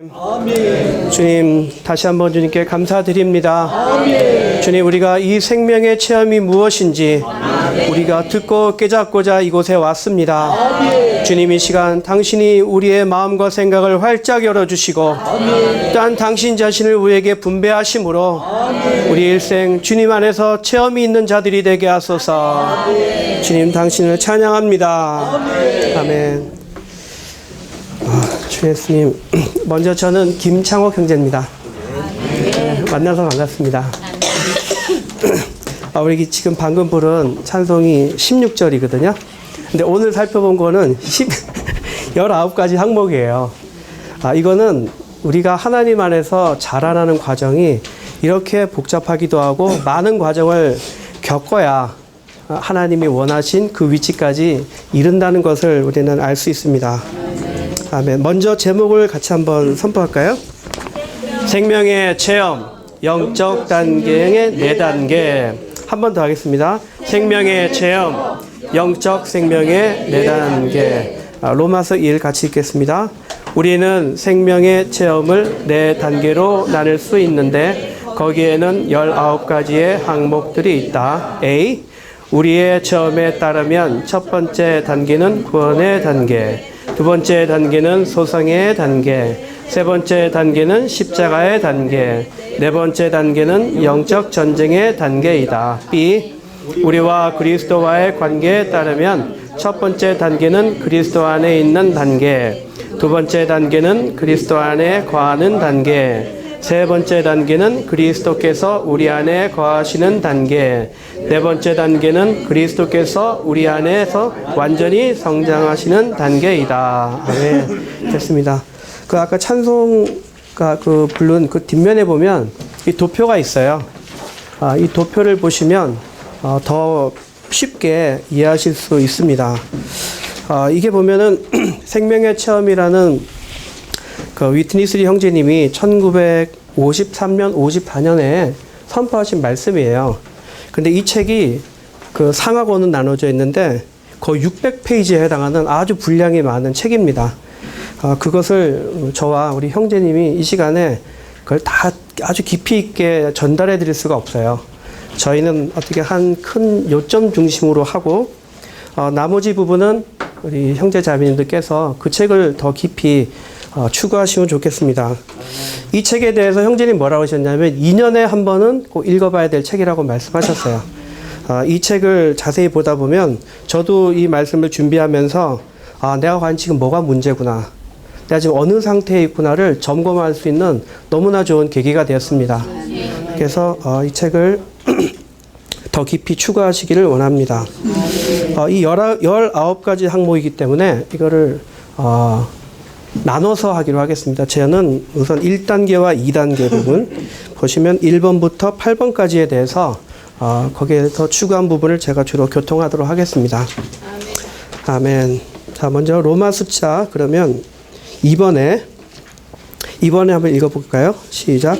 아멘. 주님, 다시 한번 주님께 감사드립니다. 아멘. 주님, 우리가 이 생명의 체험이 무엇인지 우리가 듣고 깨닫고자 이곳에 왔습니다. 아멘. 주님, 이 시간 당신이 우리의 마음과 생각을 활짝 열어주시고 또한 당신 자신을 우리에게 분배하심으로 우리 일생 주님 안에서 체험이 있는 자들이 되게 하소서. 주님, 당신을 찬양합니다. 아멘. 주 예수님, 먼저 저는 김창옥 형제입니다. 만나서 반갑습니다. 우리 지금 방금 부른 찬송이 16절이거든요. 근데 오늘 살펴본 거는 19가지 항목이에요. 이거는 우리가 하나님 안에서 자라나는 과정이 이렇게 복잡하기도 하고 많은 과정을 겪어야 하나님이 원하신 그 위치까지 이른다는 것을 우리는 알 수 있습니다. 아멘. 먼저 제목을 같이 한번 선포할까요? 생명의 체험, 영적 단계의 4단계. 한 번 더 하겠습니다. 생명의 체험, 영적 생명의 4단계. 로마서 1 같이 읽겠습니다. 우리는 생명의 체험을 4단계로 나눌 수 있는데 거기에는 19가지의 항목들이 있다. A. 우리의 체험에 따르면 첫 번째 단계는 구원의 단계, 두 번째 단계는 소성의 단계, 세 번째 단계는 십자가의 단계, 네 번째 단계는 영적 전쟁의 단계이다. B. 우리와 그리스도와의 관계에 따르면 첫 번째 단계는 그리스도 안에 있는 단계, 두 번째 단계는 그리스도 안에 거하는 단계, 세 번째 단계는 그리스도께서 우리 안에 거하시는 단계, 네 번째 단계는 그리스도께서 우리 안에서 완전히 성장하시는 단계이다. 네, 됐습니다. 아까 찬송가 부른 그 뒷면에 보면 이 도표가 있어요. 이 도표를 보시면 더 쉽게 이해하실 수 있습니다. 이게 보면은 생명의 체험이라는 그 위트니스리 형제님이 1953년, 54년에 선포하신 말씀이에요. 근데 이 책이 그 상하권은 나눠져 있는데 거의 600페이지에 해당하는 아주 분량이 많은 책입니다. 그것을 저와 우리 형제님이 이 시간에 그걸 다 아주 깊이 있게 전달해 드릴 수가 없어요. 저희는 어떻게 한 큰 요점 중심으로 하고 나머지 부분은 우리 형제 자매님들께서 그 책을 더 깊이 추구하시면 좋겠습니다. 이 책에 대해서 형제님 뭐라고 하셨냐면 2년에 한 번은 꼭 읽어봐야 될 책이라고 말씀하셨어요. 이 책을 자세히 보다 보면 저도 이 말씀을 준비하면서 내가 과연 지금 뭐가 문제구나, 내가 지금 어느 상태에 있구나를 점검할 수 있는 너무나 좋은 계기가 되었습니다. 그래서 이 책을 더 깊이 추구하시기를 원합니다. 이 19가지 항목이기 때문에 이거를 나눠서 하기로 하겠습니다. 저는 우선 1단계와 2단계 부분 보시면 1번부터 8번까지에 대해서 거기에 더 추가한 부분을 제가 주로 교통하도록 하겠습니다. 아멘. 자, 먼저 로마 숫자 그러면 2번에 한번 읽어볼까요? 시작.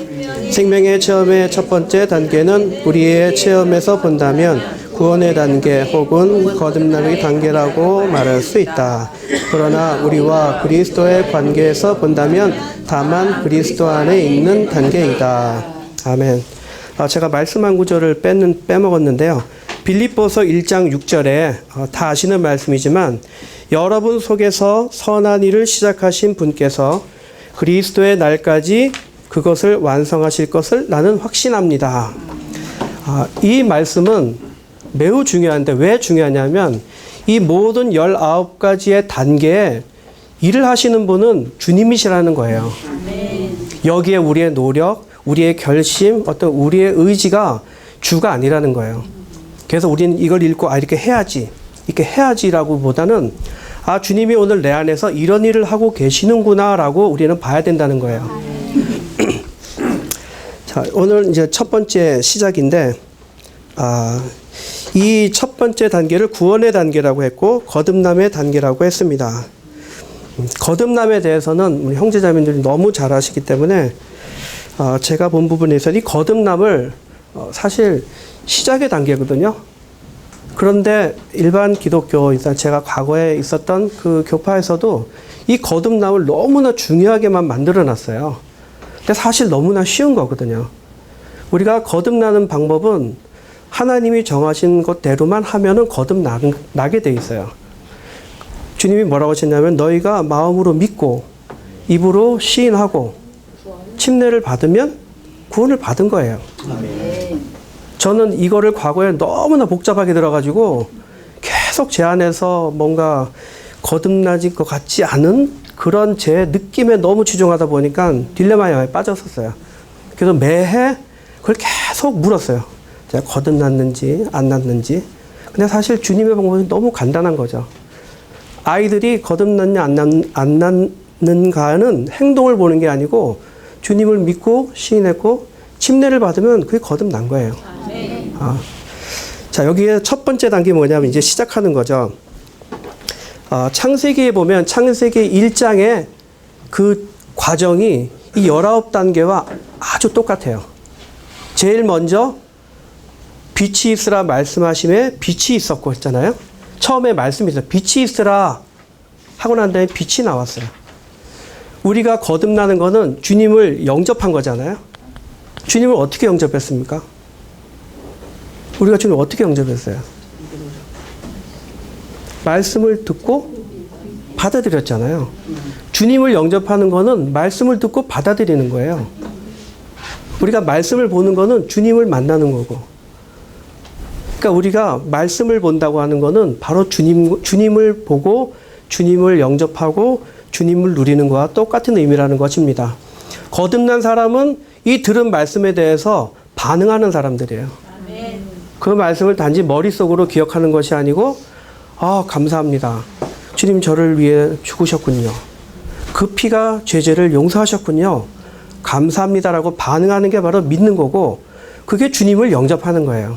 생명의 체험의 첫 번째 단계는 우리의 체험에서 본다면 구원의 단계 혹은 거듭남의 단계라고 말할 수 있다. 그러나 우리와 그리스도의 관계에서 본다면 다만 그리스도 안에 있는 단계이다. 아멘. 제가 말씀한 구절을 빼먹었는데요. 빌립보서 1장 6절에 다 아시는 말씀이지만 여러분 속에서 선한 일을 시작하신 분께서 그리스도의 날까지 그것을 완성하실 것을 나는 확신합니다. 이 말씀은 매우 중요한데 왜 중요하냐면 이 모든 19가지의 단계에 일을 하시는 분은 주님이시라는 거예요. 여기에 우리의 노력, 우리의 결심, 어떤 우리의 의지가 주가 아니라는 거예요. 그래서 우리는 이걸 읽고 이렇게 해야지라고 보다는 주님이 오늘 내 안에서 이런 일을 하고 계시는구나 라고 우리는 봐야 된다는 거예요. 자, 오늘 이제 첫 번째 시작인데 이 첫 번째 단계를 구원의 단계라고 했고 거듭남의 단계라고 했습니다. 거듭남에 대해서는 우리 형제자매들이 너무 잘 아시기 때문에 제가 본 부분에서 이 거듭남을 사실 시작의 단계거든요. 그런데 일반 기독교, 일단 제가 과거에 있었던 그 교파에서도 이 거듭남을 너무나 중요하게만 만들어놨어요. 근데 사실 너무나 쉬운 거거든요. 우리가 거듭나는 방법은 하나님이 정하신 것대로만 하면은 거듭나게 돼 있어요. 주님이 뭐라고 하셨냐면 너희가 마음으로 믿고 입으로 시인하고 침례를 받으면 구원을 받은 거예요. 저는 이거를 과거에 너무나 복잡하게 들어가지고 계속 제 안에서 뭔가 거듭나질 것 같지 않은 그런 제 느낌에 너무 치중하다 보니까 딜레마에 빠졌었어요. 그래서 매해 그걸 계속 물었어요. 제가 거듭났는지 안 났는지. 근데 사실 주님의 방법은 너무 간단한 거죠. 아이들이 거듭났냐 안 났는가는 행동을 보는 게 아니고 주님을 믿고 시인했고 침례를 받으면 그게 거듭난 거예요. 자, 여기에 첫 번째 단계 뭐냐면 이제 시작하는 거죠. 창세기에 보면 창세기 1장의 그 과정이 이 19단계와 아주 똑같아요. 제일 먼저 빛이 있으라 말씀하심에 빛이 있었고 했잖아요. 처음에 말씀이 있어요. 빛이 있으라 하고 난 다음에 빛이 나왔어요. 우리가 거듭나는 거는 주님을 영접한 거잖아요. 주님을 어떻게 영접했습니까? 우리가 주님을 어떻게 영접했어요? 말씀을 듣고 받아들였잖아요. 주님을 영접하는 거는 말씀을 듣고 받아들이는 거예요. 우리가 말씀을 보는 거는 주님을 만나는 거고. 그러니까 우리가 말씀을 본다고 하는 거는 바로 주님을 보고 주님을 영접하고 주님을 누리는 것과 똑같은 의미라는 것입니다. 거듭난 사람은 이 들은 말씀에 대해서 반응하는 사람들이에요. 그 말씀을 단지 머릿속으로 기억하는 것이 아니고 감사합니다. 주님 저를 위해 죽으셨군요. 그 피가 죄를 용서하셨군요. 감사합니다라고 반응하는 게 바로 믿는 거고 그게 주님을 영접하는 거예요.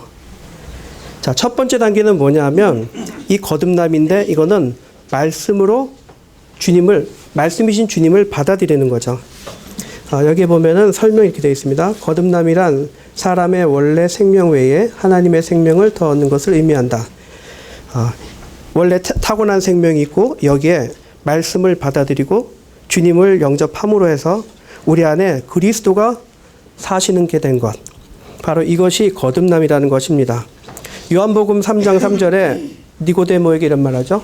자, 첫 번째 단계는 뭐냐면 이 거듭남인데 이거는 말씀으로 말씀이신 주님을 받아들이는 거죠. 여기 보면은 설명이 이렇게 되어 있습니다. 거듭남이란 사람의 원래 생명 외에 하나님의 생명을 더 얻는 것을 의미한다. 원래 타고난 생명이 있고 여기에 말씀을 받아들이고 주님을 영접함으로 해서 우리 안에 그리스도가 사시는 게 된 것. 바로 이것이 거듭남이라는 것입니다. 요한복음 3장 3절에 니고데모에게 이런 말하죠.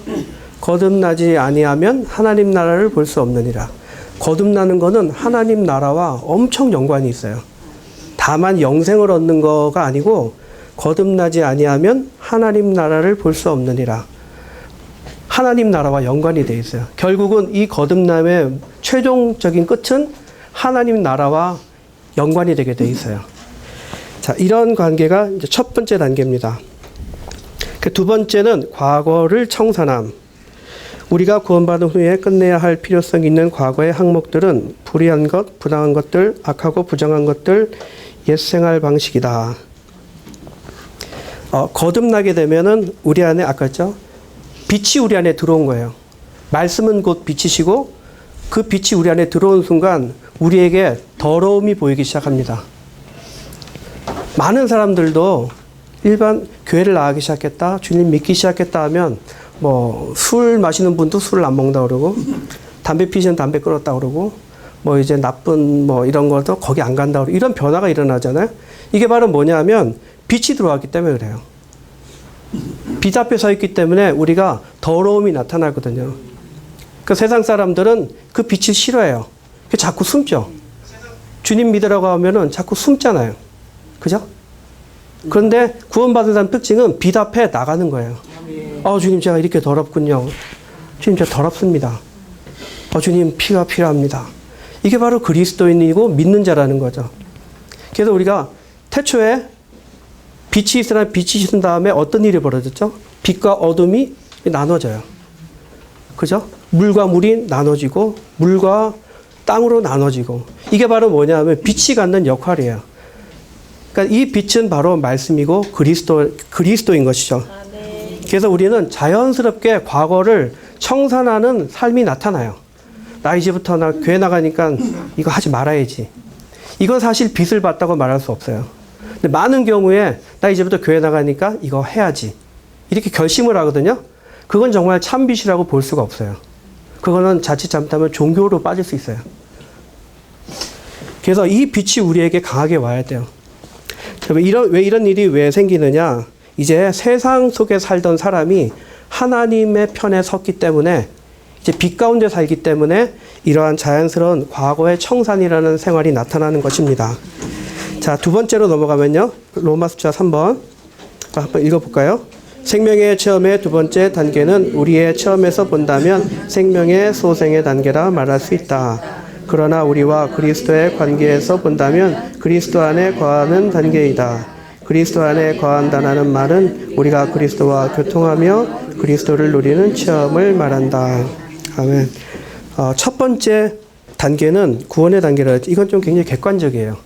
거듭나지 아니하면 하나님 나라를 볼 수 없느니라. 거듭나는 것은 하나님 나라와 엄청 연관이 있어요. 다만 영생을 얻는 거가 아니고 거듭나지 아니하면 하나님 나라를 볼 수 없느니라. 하나님 나라와 연관이 되어 있어요. 결국은 이 거듭남의 최종적인 끝은 하나님 나라와 연관이 되게 되어 있어요. 자, 이런 관계가 이제 첫 번째 단계입니다. 그 두 번째는 과거를 청산함. 우리가 구원받은 후에 끝내야 할 필요성이 있는 과거의 항목들은 불의한 것, 부당한 것들, 악하고 부정한 것들, 옛생활 방식이다. 거듭나게 되면은 우리 안에 아까 했죠? 빛이 우리 안에 들어온 거예요. 말씀은 곧 빛이시고 그 빛이 우리 안에 들어온 순간 우리에게 더러움이 보이기 시작합니다. 많은 사람들도 일반 교회를 나가기 시작했다, 주님 믿기 시작했다 하면 뭐 술 마시는 분도 술을 안 먹는다 그러고 담배 피시는 담배 끊었다 그러고 뭐 이제 나쁜 뭐 이런 것도 거기 안 간다 그러고 이런 변화가 일어나잖아요. 이게 바로 뭐냐면 빛이 들어왔기 때문에 그래요. 빛 앞에 서 있기 때문에 우리가 더러움이 나타나거든요. 그 세상 사람들은 그 빛을 싫어해요. 자꾸 숨죠. 주님 믿으라고 하면은 자꾸 숨잖아요. 그죠? 그런데 구원받은 사람 특징은 빛 앞에 나가는 거예요. 주님 제가 이렇게 더럽군요. 주님 제가 더럽습니다. 주님 피가 필요합니다. 이게 바로 그리스도인이고 믿는 자라는 거죠. 그래서 우리가 태초에 빛이 있으나 빛이 있은 다음에 어떤 일이 벌어졌죠? 빛과 어둠이 나눠져요. 그죠? 물과 물이 나눠지고 물과 땅으로 나눠지고 이게 바로 뭐냐면 빛이 갖는 역할이에요. 그러니까 이 빛은 바로 말씀이고 그리스도인 것이죠. 그래서 우리는 자연스럽게 과거를 청산하는 삶이 나타나요. 나 이제부터 나 교회 나가니까 이거 하지 말아야지. 이건 사실 빛을 받다고 말할 수 없어요. 근데 많은 경우에 나 이제부터 교회 나가니까 이거 해야지. 이렇게 결심을 하거든요. 그건 정말 참 빛이라고 볼 수가 없어요. 그거는 자칫 잘못하면 종교로 빠질 수 있어요. 그래서 이 빛이 우리에게 강하게 와야 돼요. 왜 이런 일이 왜 생기느냐? 이제 세상 속에 살던 사람이 하나님의 편에 섰기 때문에 이제 빛 가운데 살기 때문에 이러한 자연스러운 과거의 청산이라는 생활이 나타나는 것입니다. 자, 두 번째로 넘어가면요. 로마 숫자 3번. 한번 읽어볼까요? 생명의 체험의 두 번째 단계는 우리의 체험에서 본다면 생명의 소생의 단계라 말할 수 있다. 그러나 우리와 그리스도의 관계에서 본다면 그리스도 안에 거하는 단계이다. 그리스도 안에 거한다는 말은 우리가 그리스도와 교통하며 그리스도를 누리는 체험을 말한다. 아멘. 첫 번째 단계는 구원의 단계라 했지. 이건 좀 굉장히 객관적이에요.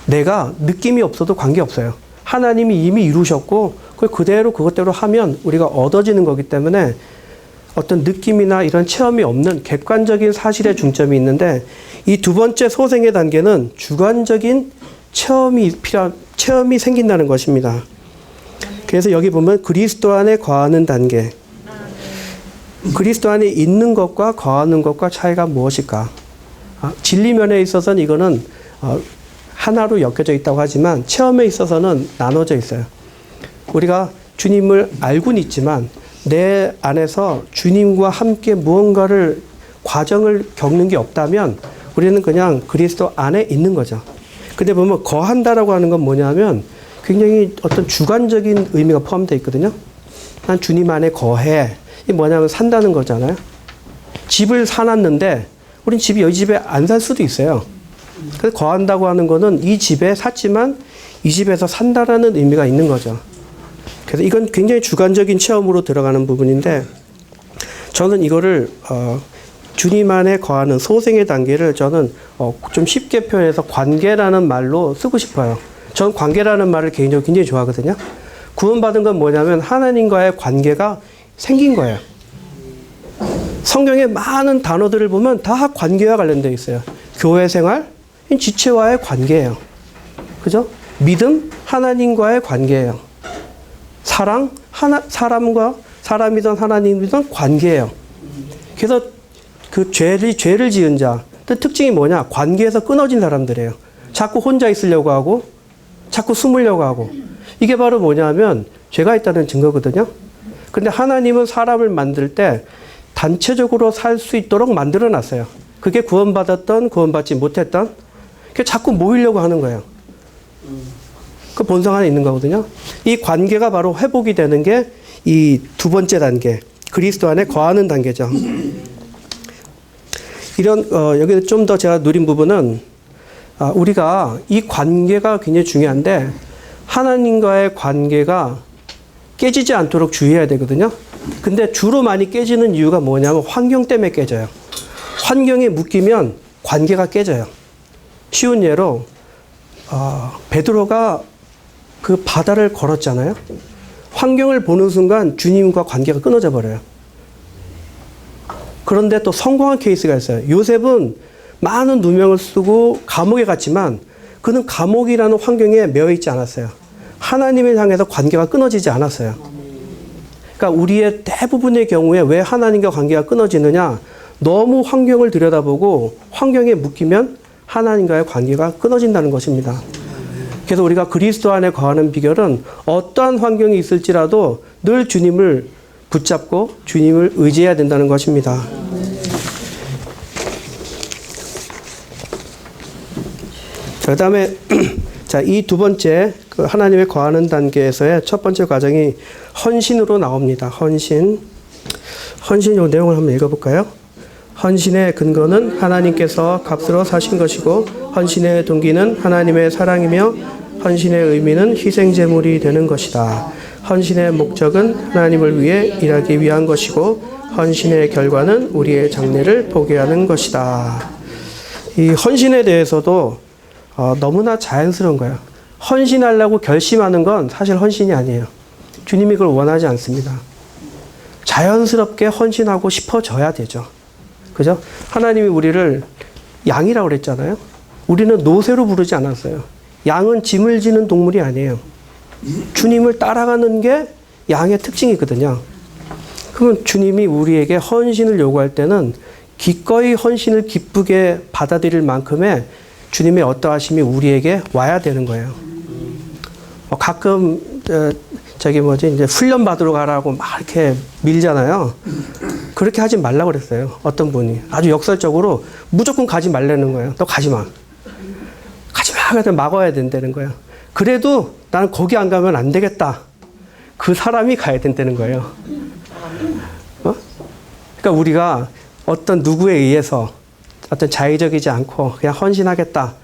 내가 느낌이 없어도 관계없어요. 하나님이 이미 이루셨고 그대로 그것대로 하면 우리가 얻어지는 거기 때문에 어떤 느낌이나 이런 체험이 없는 객관적인 사실에 중점이 있는데 이 두 번째 소생의 단계는 주관적인 체험이 생긴다는 것입니다. 그래서 여기 보면 그리스도 안에 거하는 단계. 그리스도 안에 있는 것과 거하는 것과 차이가 무엇일까? 진리면에 있어서는 이거는 하나로 엮여져 있다고 하지만 체험에 있어서는 나눠져 있어요. 우리가 주님을 알고는 있지만 내 안에서 주님과 함께 무언가를 과정을 겪는 게 없다면 우리는 그냥 그리스도 안에 있는 거죠. 근데 보면 거한다라고 하는 건 뭐냐면 굉장히 어떤 주관적인 의미가 포함되어 있거든요. 난 주님 안에 거해. 이게 뭐냐면 산다는 거잖아요. 집을 사놨는데 우린 이 집에 안 살 수도 있어요. 그래서 거한다고 하는 거는 이 집에 샀지만 이 집에서 산다라는 의미가 있는 거죠. 그래서 이건 굉장히 주관적인 체험으로 들어가는 부분인데 저는 이거를 주님 안에 거하는 소생의 단계를 저는 좀 쉽게 표현해서 관계라는 말로 쓰고 싶어요. 저는 관계라는 말을 개인적으로 굉장히 좋아하거든요. 구원받은 건 뭐냐면 하나님과의 관계가 생긴 거예요. 성경의 많은 단어들을 보면 다 관계와 관련되어 있어요. 교회 생활, 지체와의 관계예요. 그죠? 믿음, 하나님과의 관계예요. 사랑, 사람이든 하나님이든 관계예요. 그래서 그 죄를 지은 자, 특징이 뭐냐? 관계에서 끊어진 사람들이에요. 자꾸 혼자 있으려고 하고, 자꾸 숨으려고 하고. 이게 바로 뭐냐면 죄가 있다는 증거거든요. 근데 하나님은 사람을 만들 때 단체적으로 살 수 있도록 만들어 놨어요. 그게 구원받았던, 구원받지 못했던, 자꾸 모이려고 하는 거예요. 그 본성 안에 있는 거거든요. 이 관계가 바로 회복이 되는 게 이 두 번째 단계, 그리스도 안에 거하는 단계죠. 여기 좀 더 제가 누린 부분은, 우리가 이 관계가 굉장히 중요한데, 하나님과의 관계가 깨지지 않도록 주의해야 되거든요. 근데 주로 많이 깨지는 이유가 뭐냐면 환경 때문에 깨져요. 환경에 묶이면 관계가 깨져요. 쉬운 예로, 베드로가 그 바다를 걸었잖아요. 환경을 보는 순간 주님과 관계가 끊어져 버려요. 그런데 또 성공한 케이스가 있어요. 요셉은 많은 누명을 쓰고 감옥에 갔지만 그는 감옥이라는 환경에 매여 있지 않았어요. 하나님을 향해서 관계가 끊어지지 않았어요. 그러니까 우리의 대부분의 경우에 왜 하나님과 관계가 끊어지느냐? 너무 환경을 들여다보고 환경에 묶이면 하나님과의 관계가 끊어진다는 것입니다. 그래서 우리가 그리스도 안에 거하는 비결은 어떠한 환경이 있을지라도 늘 주님을 붙잡고 주님을 의지해야 된다는 것입니다. 그 다음에 이 두 번째 그 하나님의 거하는 단계에서의 첫 번째 과정이 헌신으로 나옵니다. 헌신 요 내용을 한번 읽어볼까요? 헌신의 근거는 하나님께서 값으로 사신 것이고 헌신의 동기는 하나님의 사랑이며 헌신의 의미는 희생제물이 되는 것이다. 헌신의 목적은 하나님을 위해 일하기 위한 것이고 헌신의 결과는 우리의 장래를 포기하는 것이다. 이 헌신에 대해서도 너무나 자연스러운 거예요. 헌신하려고 결심하는 건 사실 헌신이 아니에요. 주님이 그걸 원하지 않습니다. 자연스럽게 헌신하고 싶어져야 되죠. 그죠? 하나님이 우리를 양이라고 그랬잖아요. 우리는 노새로 부르지 않았어요. 양은 짐을 지는 동물이 아니에요. 주님을 따라가는 게 양의 특징이거든요. 그러면 주님이 우리에게 헌신을 요구할 때는 기꺼이 헌신을 기쁘게 받아들일 만큼의 주님의 어떠하심이 우리에게 와야 되는 거예요. 가끔 이제 훈련 받으러 가라고 막 이렇게 밀잖아요. 그렇게 하지 말라고 그랬어요. 어떤 분이 아주 역설적으로 무조건 가지 말라는 거예요. 너 가지 마. 가지 마. 그래서 막아야 된다는 거예요. 그래도 나는 거기 안 가면 안 되겠다. 그 사람이 가야 된다는 거예요. 그러니까 우리가 어떤 누구에 의해서 어떤 자의적이지 않고 그냥 헌신하겠다.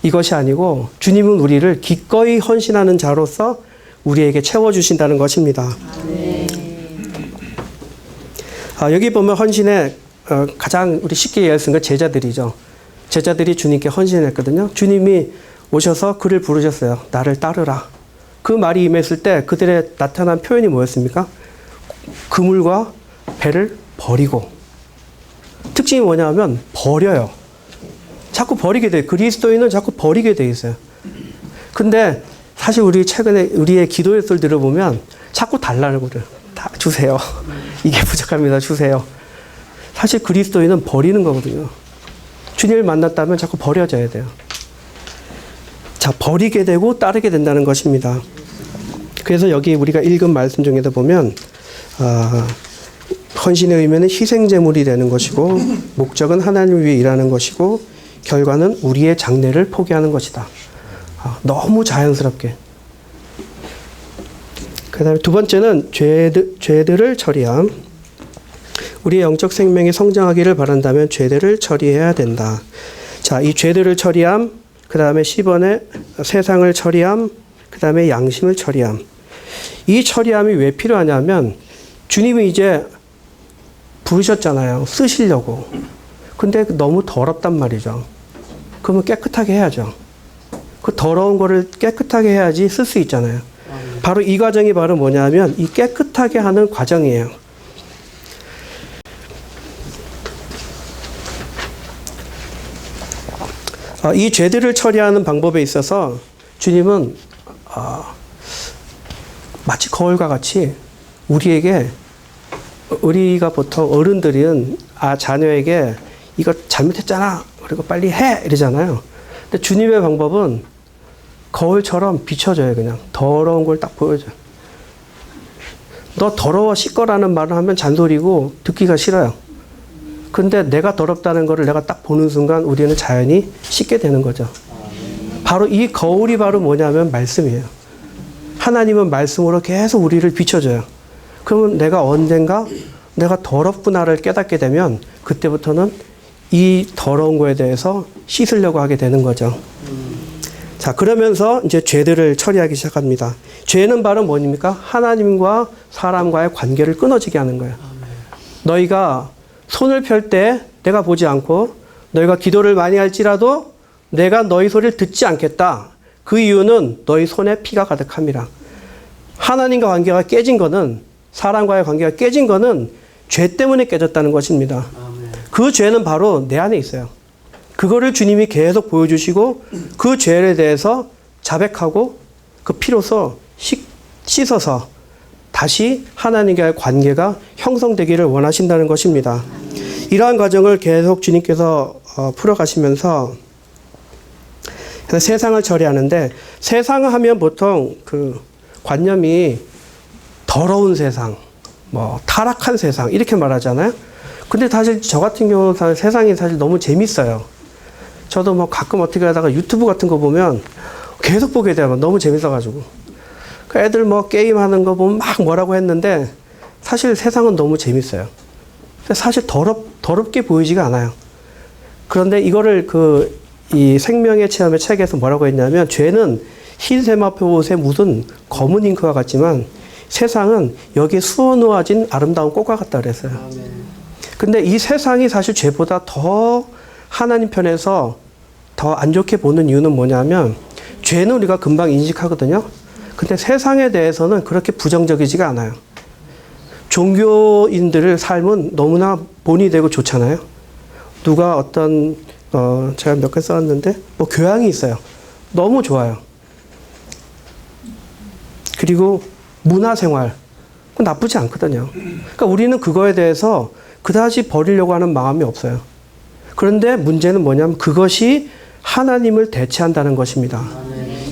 이것이 아니고 주님은 우리를 기꺼이 헌신하는 자로서 우리에게 채워주신다는 것입니다. 여기 보면 헌신에 가장 우리 쉽게 이해할 수 있는 건 제자들이죠. 제자들이 주님께 헌신했거든요. 주님이 오셔서 그를 부르셨어요. 나를 따르라. 그 말이 임했을 때 그들의 나타난 표현이 뭐였습니까? 그물과 배를 버리고. 특징이 뭐냐면 버려요. 자꾸 버리게 돼요. 그리스도인은 자꾸 버리게 돼 있어요. 근데 사실 우리 최근에 우리의 기도의 소리를 들어보면 자꾸 달라고 그래요. 다 주세요. 이게 부족합니다. 주세요. 사실 그리스도인은 버리는 거거든요. 주님을 만났다면 자꾸 버려져야 돼요. 자, 버리게 되고 따르게 된다는 것입니다. 그래서 여기 우리가 읽은 말씀 중에도 보면 헌신의 의미는 희생제물이 되는 것이고 목적은 하나님을 위해 일하는 것이고 결과는 우리의 장래를 포기하는 것이다. 너무 자연스럽게. 그 다음에 두 번째는 죄들을 처리함. 우리의 영적 생명이 성장하기를 바란다면 죄들을 처리해야 된다. 자, 이 죄들을 처리함, 그 다음에 10번에 세상을 처리함, 그 다음에 양심을 처리함. 이 처리함이 왜 필요하냐면 주님이 이제 부르셨잖아요. 쓰시려고. 근데 너무 더럽단 말이죠. 그러면 깨끗하게 해야죠. 그 더러운 거를 깨끗하게 해야지 쓸 수 있잖아요. 바로 이 과정이 바로 뭐냐면 이 깨끗하게 하는 과정이에요. 이 죄들을 처리하는 방법에 있어서 주님은 마치 거울과 같이 우리가 보통 어른들은 자녀에게 이거 잘못했잖아. 그리고 빨리 해. 이러잖아요. 근데 주님의 방법은 거울처럼 비춰줘요. 그냥 더러운 걸 딱 보여줘요. 너 더러워 씻거라는 말을 하면 잔소리고 듣기가 싫어요. 근데 내가 더럽다는 거를 내가 딱 보는 순간 우리는 자연히 씻게 되는 거죠. 바로 이 거울이 바로 뭐냐면 말씀이에요. 하나님은 말씀으로 계속 우리를 비춰줘요. 그러면 내가 언젠가 내가 더럽구나를 깨닫게 되면 그때부터는 이 더러운 거에 대해서 씻으려고 하게 되는 거죠. 자, 그러면서 이제 죄들을 처리하기 시작합니다. 죄는 바로 뭐입니까? 하나님과 사람과의 관계를 끊어지게 하는 거예요. 너희가 손을 펼 때 내가 보지 않고 너희가 기도를 많이 할지라도 내가 너희 소리를 듣지 않겠다. 그 이유는 너희 손에 피가 가득함이라. 하나님과 관계가 깨진 거는 사람과의 관계가 깨진 거는 죄 때문에 깨졌다는 것입니다. 그 죄는 바로 내 안에 있어요. 그거를 주님이 계속 보여주시고 그 죄에 대해서 자백하고 그 피로써 씻어서 다시 하나님과의 관계가 형성되기를 원하신다는 것입니다. 이러한 과정을 계속 주님께서 풀어가시면서 세상을 처리하는데 세상을 하면 보통 그 관념이 더러운 세상, 뭐 타락한 세상 이렇게 말하잖아요. 근데 사실 저 같은 경우는 세상이 사실 너무 재밌어요. 저도 뭐 가끔 어떻게 하다가 유튜브 같은 거 보면 계속 보게 돼요. 너무 재밌어가지고. 애들 뭐 게임하는 거 보면 막 뭐라고 했는데 사실 세상은 너무 재밌어요. 사실 더럽게 보이지가 않아요. 그런데 이거를 이 생명의 체험의 책에서 뭐라고 했냐면 죄는 흰 세마포 옷에 묻은 검은 잉크와 같지만 세상은 여기에 수놓아진 아름다운 꽃과 같다 그랬어요. 근데 이 세상이 사실 죄보다 더 하나님 편에서 더 안 좋게 보는 이유는 뭐냐면 죄는 우리가 금방 인식하거든요. 근데 세상에 대해서는 그렇게 부정적이지가 않아요. 종교인들의 삶은 너무나 본이 되고 좋잖아요. 누가 어떤 제가 몇 개 써왔는데 뭐 교양이 있어요. 너무 좋아요. 그리고 문화생활 나쁘지 않거든요. 그러니까 우리는 그거에 대해서 그다지 버리려고 하는 마음이 없어요. 그런데 문제는 뭐냐면 그것이 하나님을 대체한다는 것입니다.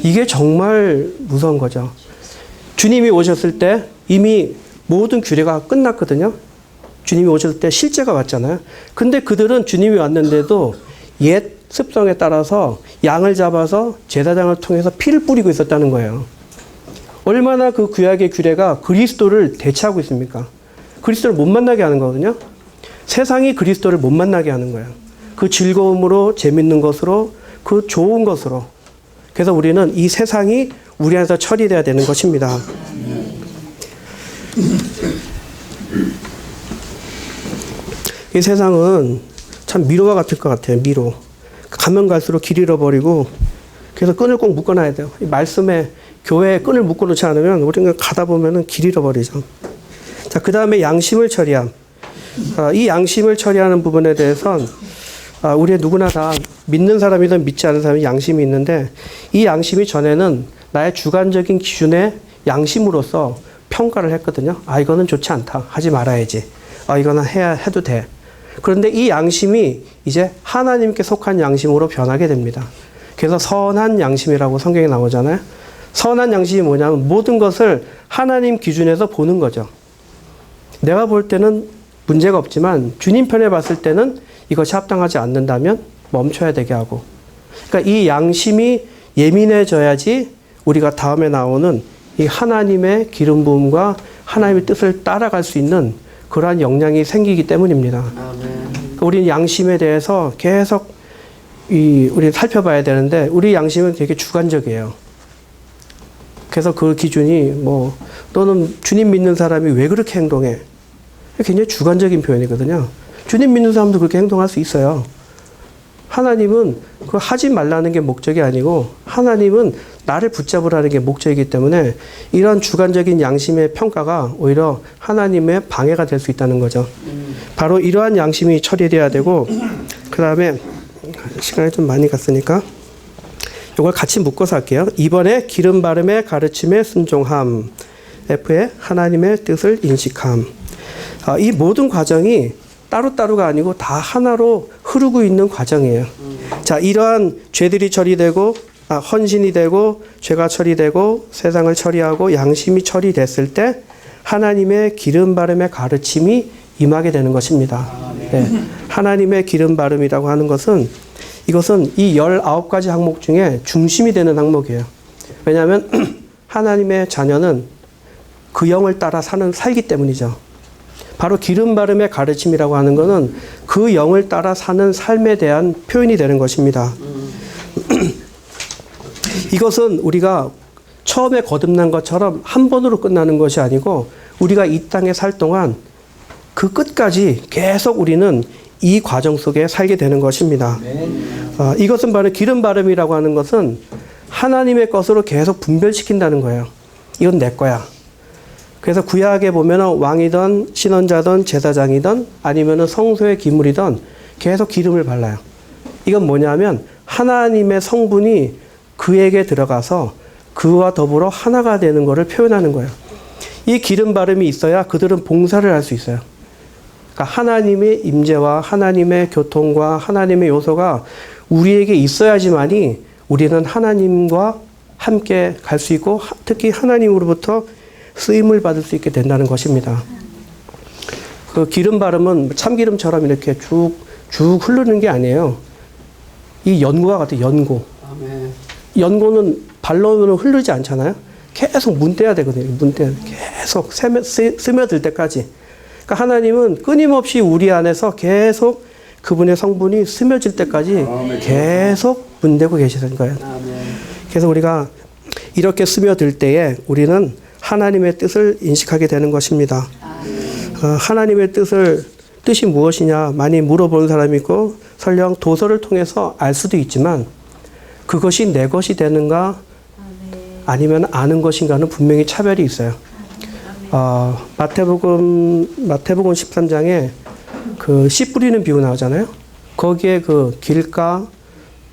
이게 정말 무서운 거죠. 주님이 오셨을 때 이미 모든 규례가 끝났거든요. 주님이 오셨을 때 실제가 왔잖아요. 근데 그들은 주님이 왔는데도 옛 습성에 따라서 양을 잡아서 제사장을 통해서 피를 뿌리고 있었다는 거예요. 얼마나 그 구약의 규례가 그리스도를 대체하고 있습니까? 그리스도를 못 만나게 하는 거거든요. 세상이 그리스도를 못 만나게 하는 거예요. 그 즐거움으로, 재밌는 것으로, 그 좋은 것으로. 그래서 우리는 이 세상이 우리 안에서 처리돼야 되는 것입니다. 이 세상은 참 미로와 같을 것 같아요. 미로. 가면 갈수록 길 잃어버리고 그래서 끈을 꼭 묶어놔야 돼요. 이 말씀에 교회에 끈을 묶어놓지 않으면 우리가 가다 보면은 길 잃어버리죠. 자, 그 다음에 양심을 처리함. 이 양심을 처리하는 부분에 대해서는 우리 누구나 다 믿는 사람이든 믿지 않는 사람이 양심이 있는데 이 양심이 전에는 나의 주관적인 기준의 양심으로서 평가를 했거든요. 이거는 좋지 않다. 하지 말아야지. 이거는 해도 돼. 그런데 이 양심이 이제 하나님께 속한 양심으로 변하게 됩니다. 그래서 선한 양심이라고 성경에 나오잖아요. 선한 양심이 뭐냐면 모든 것을 하나님 기준에서 보는 거죠. 내가 볼 때는 문제가 없지만 주님 편에 봤을 때는 이것이 합당하지 않는다면 멈춰야 되게 하고. 그러니까 이 양심이 예민해져야지 우리가 다음에 나오는 이 하나님의 기름 부음과 하나님의 뜻을 따라갈 수 있는 그러한 역량이 생기기 때문입니다. 그러니까 우리는 양심에 대해서 계속 우리 살펴봐야 되는데 우리 양심은 되게 주관적이에요. 그래서 그 기준이 너는 주님 믿는 사람이 왜 그렇게 행동해? 굉장히 주관적인 표현이거든요. 주님 믿는 사람도 그렇게 행동할 수 있어요. 하나님은 그거 하지 말라는 게 목적이 아니고 하나님은 나를 붙잡으라는 게 목적이기 때문에 이런 주관적인 양심의 평가가 오히려 하나님의 방해가 될 수 있다는 거죠. 바로 이러한 양심이 처리돼야 되고 그 다음에 시간이 좀 많이 갔으니까 이걸 같이 묶어서 할게요. 이번에 기름 바름의 가르침에 순종함. F에 하나님의 뜻을 인식함. 이 모든 과정이 따로따로가 아니고 다 하나로 흐르고 있는 과정이에요. 자, 이러한 죄들이 처리되고 헌신이 되고 죄가 처리되고 세상을 처리하고 양심이 처리됐을 때 하나님의 기름 바름의 가르침이 임하게 되는 것입니다. 네. 하나님의 기름 바름이라고 하는 것은 이것은 이 19가지 항목 중에 중심이 되는 항목이에요. 왜냐하면 하나님의 자녀는 그 영을 따라 살기 때문이죠. 바로 기름 바름의 가르침이라고 하는 것은 그 영을 따라 사는 삶에 대한 표현이 되는 것입니다. 이것은 우리가 처음에 거듭난 것처럼 한 번으로 끝나는 것이 아니고 우리가 이 땅에 살 동안 그 끝까지 계속 우리는 이 과정 속에 살게 되는 것입니다. 이것은 바로 기름 바름이라고 하는 것은 하나님의 것으로 계속 분별시킨다는 거예요. 이건 내 거야. 그래서 구약에 보면 왕이든 신원자든 제사장이든 아니면 성소의 기물이든 계속 기름을 발라요. 이건 뭐냐면 하나님의 성분이 그에게 들어가서 그와 더불어 하나가 되는 것을 표현하는 거예요. 이 기름 바름이 있어야 그들은 봉사를 할 수 있어요. 그러니까 하나님의 임재와 하나님의 교통과 하나님의 요소가 우리에게 있어야지만이 우리는 하나님과 함께 갈 수 있고 특히 하나님으로부터 쓰임을 받을 수 있게 된다는 것입니다. 그 기름 바름은 참기름처럼 이렇게 쭉 흐르는 게 아니에요. 이 연고와 같아요. 연고. 연고는 발로는 흐르지 않잖아요. 계속 문대야 되거든요. 계속 스며들 때까지. 그러니까 하나님은 끊임없이 우리 안에서 계속 그분의 성분이 스며질 때까지 계속 문대고 계시는 거예요. 그래서 우리가 이렇게 스며들 때에 우리는 하나님의 뜻을 인식하게 되는 것입니다. 하나님의 뜻이 무엇이냐 많이 물어보는 사람이 있고 설령 도서를 통해서 알 수도 있지만 그것이 내 것이 되는가 아니면 아는 것인가는 분명히 차별이 있어요. 마태복음 13장에 그 씨 뿌리는 비유 나오잖아요. 거기에 그 길가,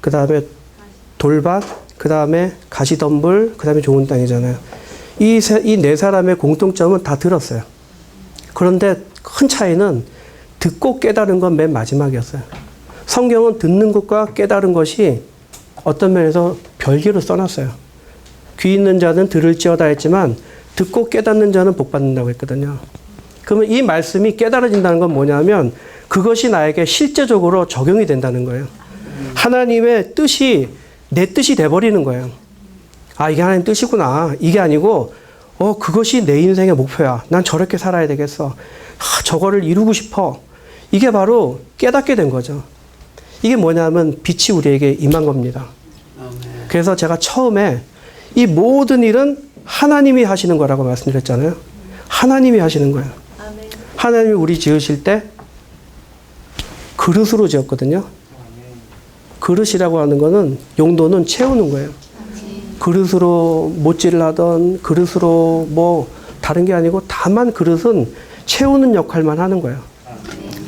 그 다음에 돌밭, 그 다음에 가시덤불, 그 다음에 좋은 땅이잖아요. 이 네 사람의 공통점은 다 들었어요. 그런데 큰 차이는 듣고 깨달은 건 맨 마지막이었어요. 성경은 듣는 것과 깨달은 것이 어떤 면에서 별개로 써놨어요. 귀 있는 자는 들을지어다 했지만 듣고 깨닫는 자는 복 받는다고 했거든요. 그러면 이 말씀이 깨달아진다는 건 뭐냐면 그것이 나에게 실제적으로 적용이 된다는 거예요. 하나님의 뜻이 내 뜻이 돼버리는 거예요. 아, 이게 하나님 뜻이구나. 이게 아니고 그것이 내 인생의 목표야. 난 저렇게 살아야 되겠어. 저거를 이루고 싶어. 이게 바로 깨닫게 된 거죠. 이게 뭐냐면 빛이 우리에게 임한 겁니다. 그래서 제가 처음에 이 모든 일은 하나님이 하시는 거라고 말씀드렸잖아요. 하나님이 하시는 거예요. 하나님이 우리 지으실 때 그릇으로 지었거든요. 그릇이라고 하는 거는 용도는 채우는 거예요. 그릇으로 못질을 하던 그릇으로 뭐 다른 게 아니고 다만 그릇은 채우는 역할만 하는 거예요.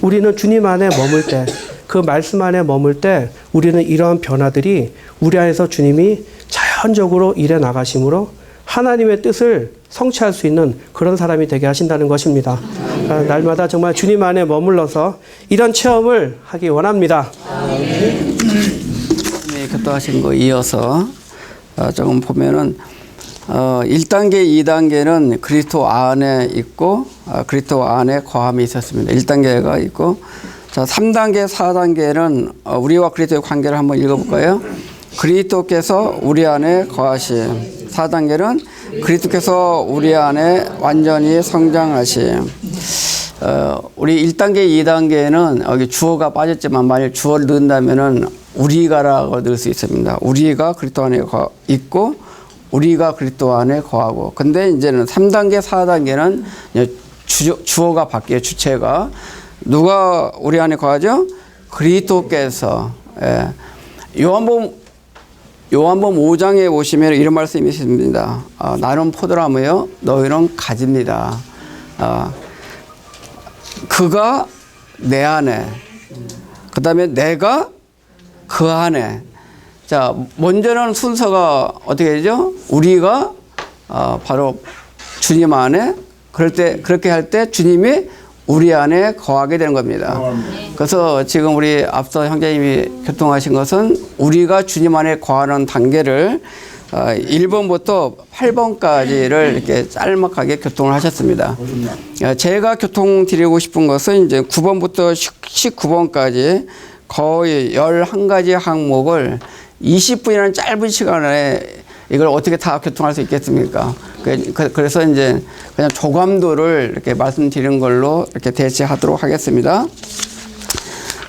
우리는 주님 안에 머물 때, 그 말씀 안에 머물 때 우리는 이러한 변화들이 우리 안에서 주님이 자연적으로 일해 나가심으로 하나님의 뜻을 성취할 수 있는 그런 사람이 되게 하신다는 것입니다. 날마다 정말 주님 안에 머물러서 이런 체험을 하기 원합니다. 교통하신 거 이어서 조금 보면은 1단계, 2단계는 그리스도 안에 있고 그리스도 안에 거함이 있었습니다. 1단계가 있고 자 3단계, 4단계는 우리와 그리스도의 관계를 한번 읽어볼까요? 그리스도께서 우리 안에 거하심. 4단계는 그리스도께서 우리 안에 완전히 성장하심. 우리 1단계, 2단계는 여기 주어가 빠졌지만 만일 주어를 넣는다면은 우리가라고 넣을 수 있습니다. 우리가 그리스도 안에 있고 우리가 그리스도 안에 거하고. 근데 이제는 3단계, 4단계는 주어가 바뀌어요. 주체가. 누가 우리 안에 거하죠? 그리스도께서. 예. 요한복음 5장에 보시면 이런 말씀이 있습니다. 나는 포도나무요, 너희는 가지입니다. 그가 내 안에, 그 다음에 내가 그 안에. 자, 먼저는 순서가 어떻게 되죠? 우리가 바로 주님 안에, 그렇게 할 때 주님이 우리 안에 거하게 되는 겁니다. 그래서 지금 우리 앞서 형제님이 교통하신 것은 우리가 주님 안에 거하는 단계를 1번부터 8번까지를 이렇게 짤막하게 교통을 하셨습니다. 제가 교통 드리고 싶은 것은 이제 9번부터 19번까지 거의 11가지 항목을 20분이라는 짧은 시간에 이걸 어떻게 다 교통할 수 있겠습니까? 그래서 이제 그냥 조감도를 이렇게 말씀드리는 걸로 이렇게 대체하도록 하겠습니다.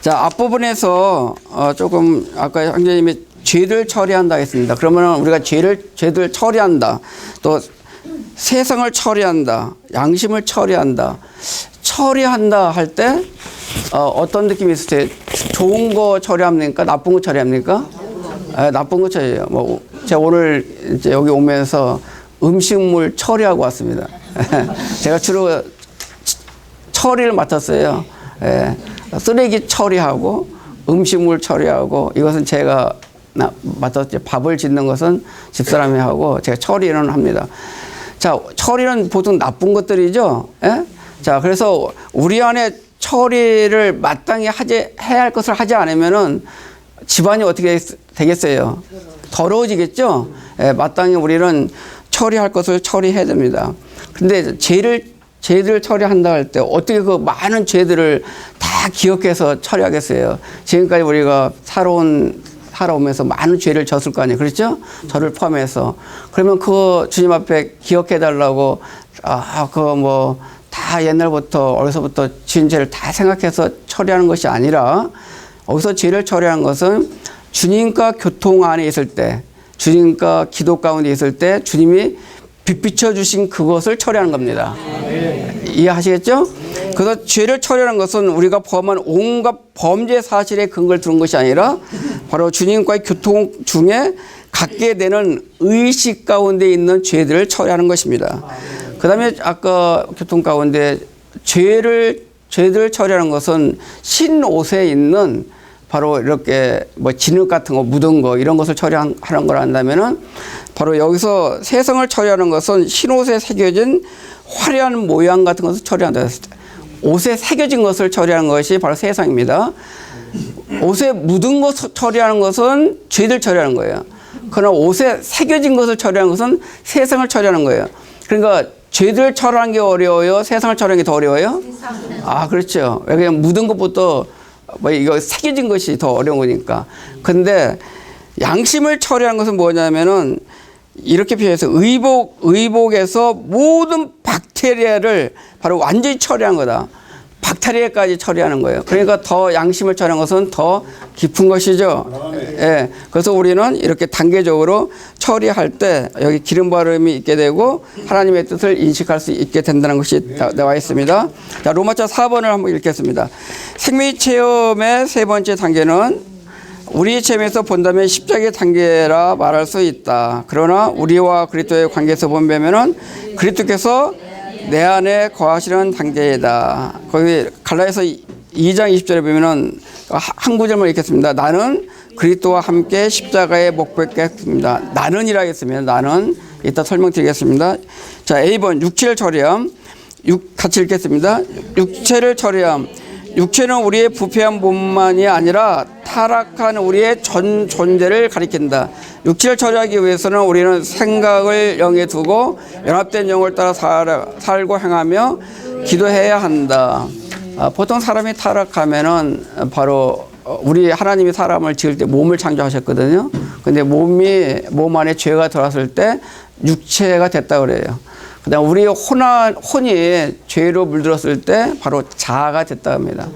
자, 앞부분에서 조금 아까 형제님이 죄를 처리한다 했습니다. 그러면 우리가 죄를 처리한다. 또 세상을 처리한다. 양심을 처리한다. 처리한다 할 때 어떤 느낌이 있으세요? 좋은 거 처리합니까? 나쁜 거 처리합니까? 나쁜 거 처리해요. 제가 오늘 이제 여기 오면서 음식물 처리하고 왔습니다. 제가 주로 처리를 맡았어요. 쓰레기 처리하고 음식물 처리하고 이것은 제가 맡았죠. 밥을 짓는 것은 집사람이 하고 제가 처리는 합니다. 자, 처리는 보통 나쁜 것들이죠. 자, 그래서 우리 안에 처리를 마땅히 해야 할 것을 하지 않으면은 집안이 어떻게 되겠어요? 더러워지겠죠? 마땅히 우리는 처리할 것을 처리해야 됩니다. 근데 죄를 처리한다 할 때 어떻게 그 많은 죄들을 다 기억해서 처리하겠어요? 지금까지 우리가 살아오면서 많은 죄를 졌을 거 아니에요. 그렇죠? 저를 포함해서. 그러면 그 주님 앞에 기억해 달라고, 다 옛날부터, 어려서부터 지은 죄를 다 생각해서 처리하는 것이 아니라, 여기서 죄를 처리하는 것은 주님과 교통 안에 있을 때, 주님과 기도 가운데 있을 때 주님이 빛비춰 주신 그것을 처리하는 겁니다. 이해하시겠죠? 그래서 죄를 처리하는 것은 우리가 범한 온갖 범죄 사실에 근거를 두는 것이 아니라 바로 주님과의 교통 중에 갖게 되는 의식 가운데 있는 죄들을 처리하는 것입니다. 그 다음에 아까 교통 가운데 죄를 처리하는 것은 신옷에 있는 바로 이렇게 뭐 진흙 같은 거 묻은 거 이런 것을 처리하는 걸 한다면은 바로 여기서 세성을 처리하는 것은 흰옷에 새겨진 화려한 모양 같은 것을 처리한다 했을 때 옷에 새겨진 것을 처리하는 것이 바로 세성입니다. 옷에 묻은 것 처리하는 것은 죄들 처리하는 거예요. 그러나 옷에 새겨진 것을 처리하는 것은 세상을 처리하는 거예요. 그러니까 죄들 처리하는 게 어려워요? 세상을 처리하는 게 더 어려워요? 아, 그렇죠. 왜냐면 묻은 것부터 뭐 이거 새겨진 것이 더 어려운 거니까. 근데 양심을 처리하는 것은 뭐냐면은 이렇게 표현해서 의복에서 모든 박테리아를 바로 완전히 처리한 거다. 박테리아까지 처리하는 거예요. 그러니까 더 양심을 처리한 것은 더 깊은 것이죠. 예. 그래서 우리는 이렇게 단계적으로 처리할 때 여기 기름 바름이 있게 되고 하나님의 뜻을 인식할 수 있게 된다는 것이 나와 있습니다. 자, 로마서 4번을 한번 읽겠습니다. 생명의 체험의 세 번째 단계는 우리의 체험에서 본다면 십자가의 단계라 말할 수 있다. 그러나 우리와 그리스도의 관계에서 보면은 그리스도께서 내 안에 거하시는 단계이다. 거기 갈라디아서 2장 20절에 보면은 한 구절만 읽겠습니다. 나는 그리스도와 함께 십자가에 목บ็겠습니다. 나는이라 하겠습니다. 나는 이따 설명드리겠습니다. 자, A번 육체를 처리함. 같이 읽겠습니다. 육체를 처리함. 육체는 우리의 부패한 몸만이 아니라 타락한 우리의 전 존재를 가리킨다. 육체를 처리하기 위해서는 우리는 생각을 영에 두고 연합된 영을 따라 살고 행하며 기도해야 한다. 보통 사람이 타락하면은 바로 우리 하나님이 사람을 지을 때 몸을 창조하셨거든요. 근데 몸 안에 죄가 들어왔을 때 육체가 됐다 그래요. 그다음 우리의 혼이 죄로 물들었을 때 바로 자아가 됐다 합니다.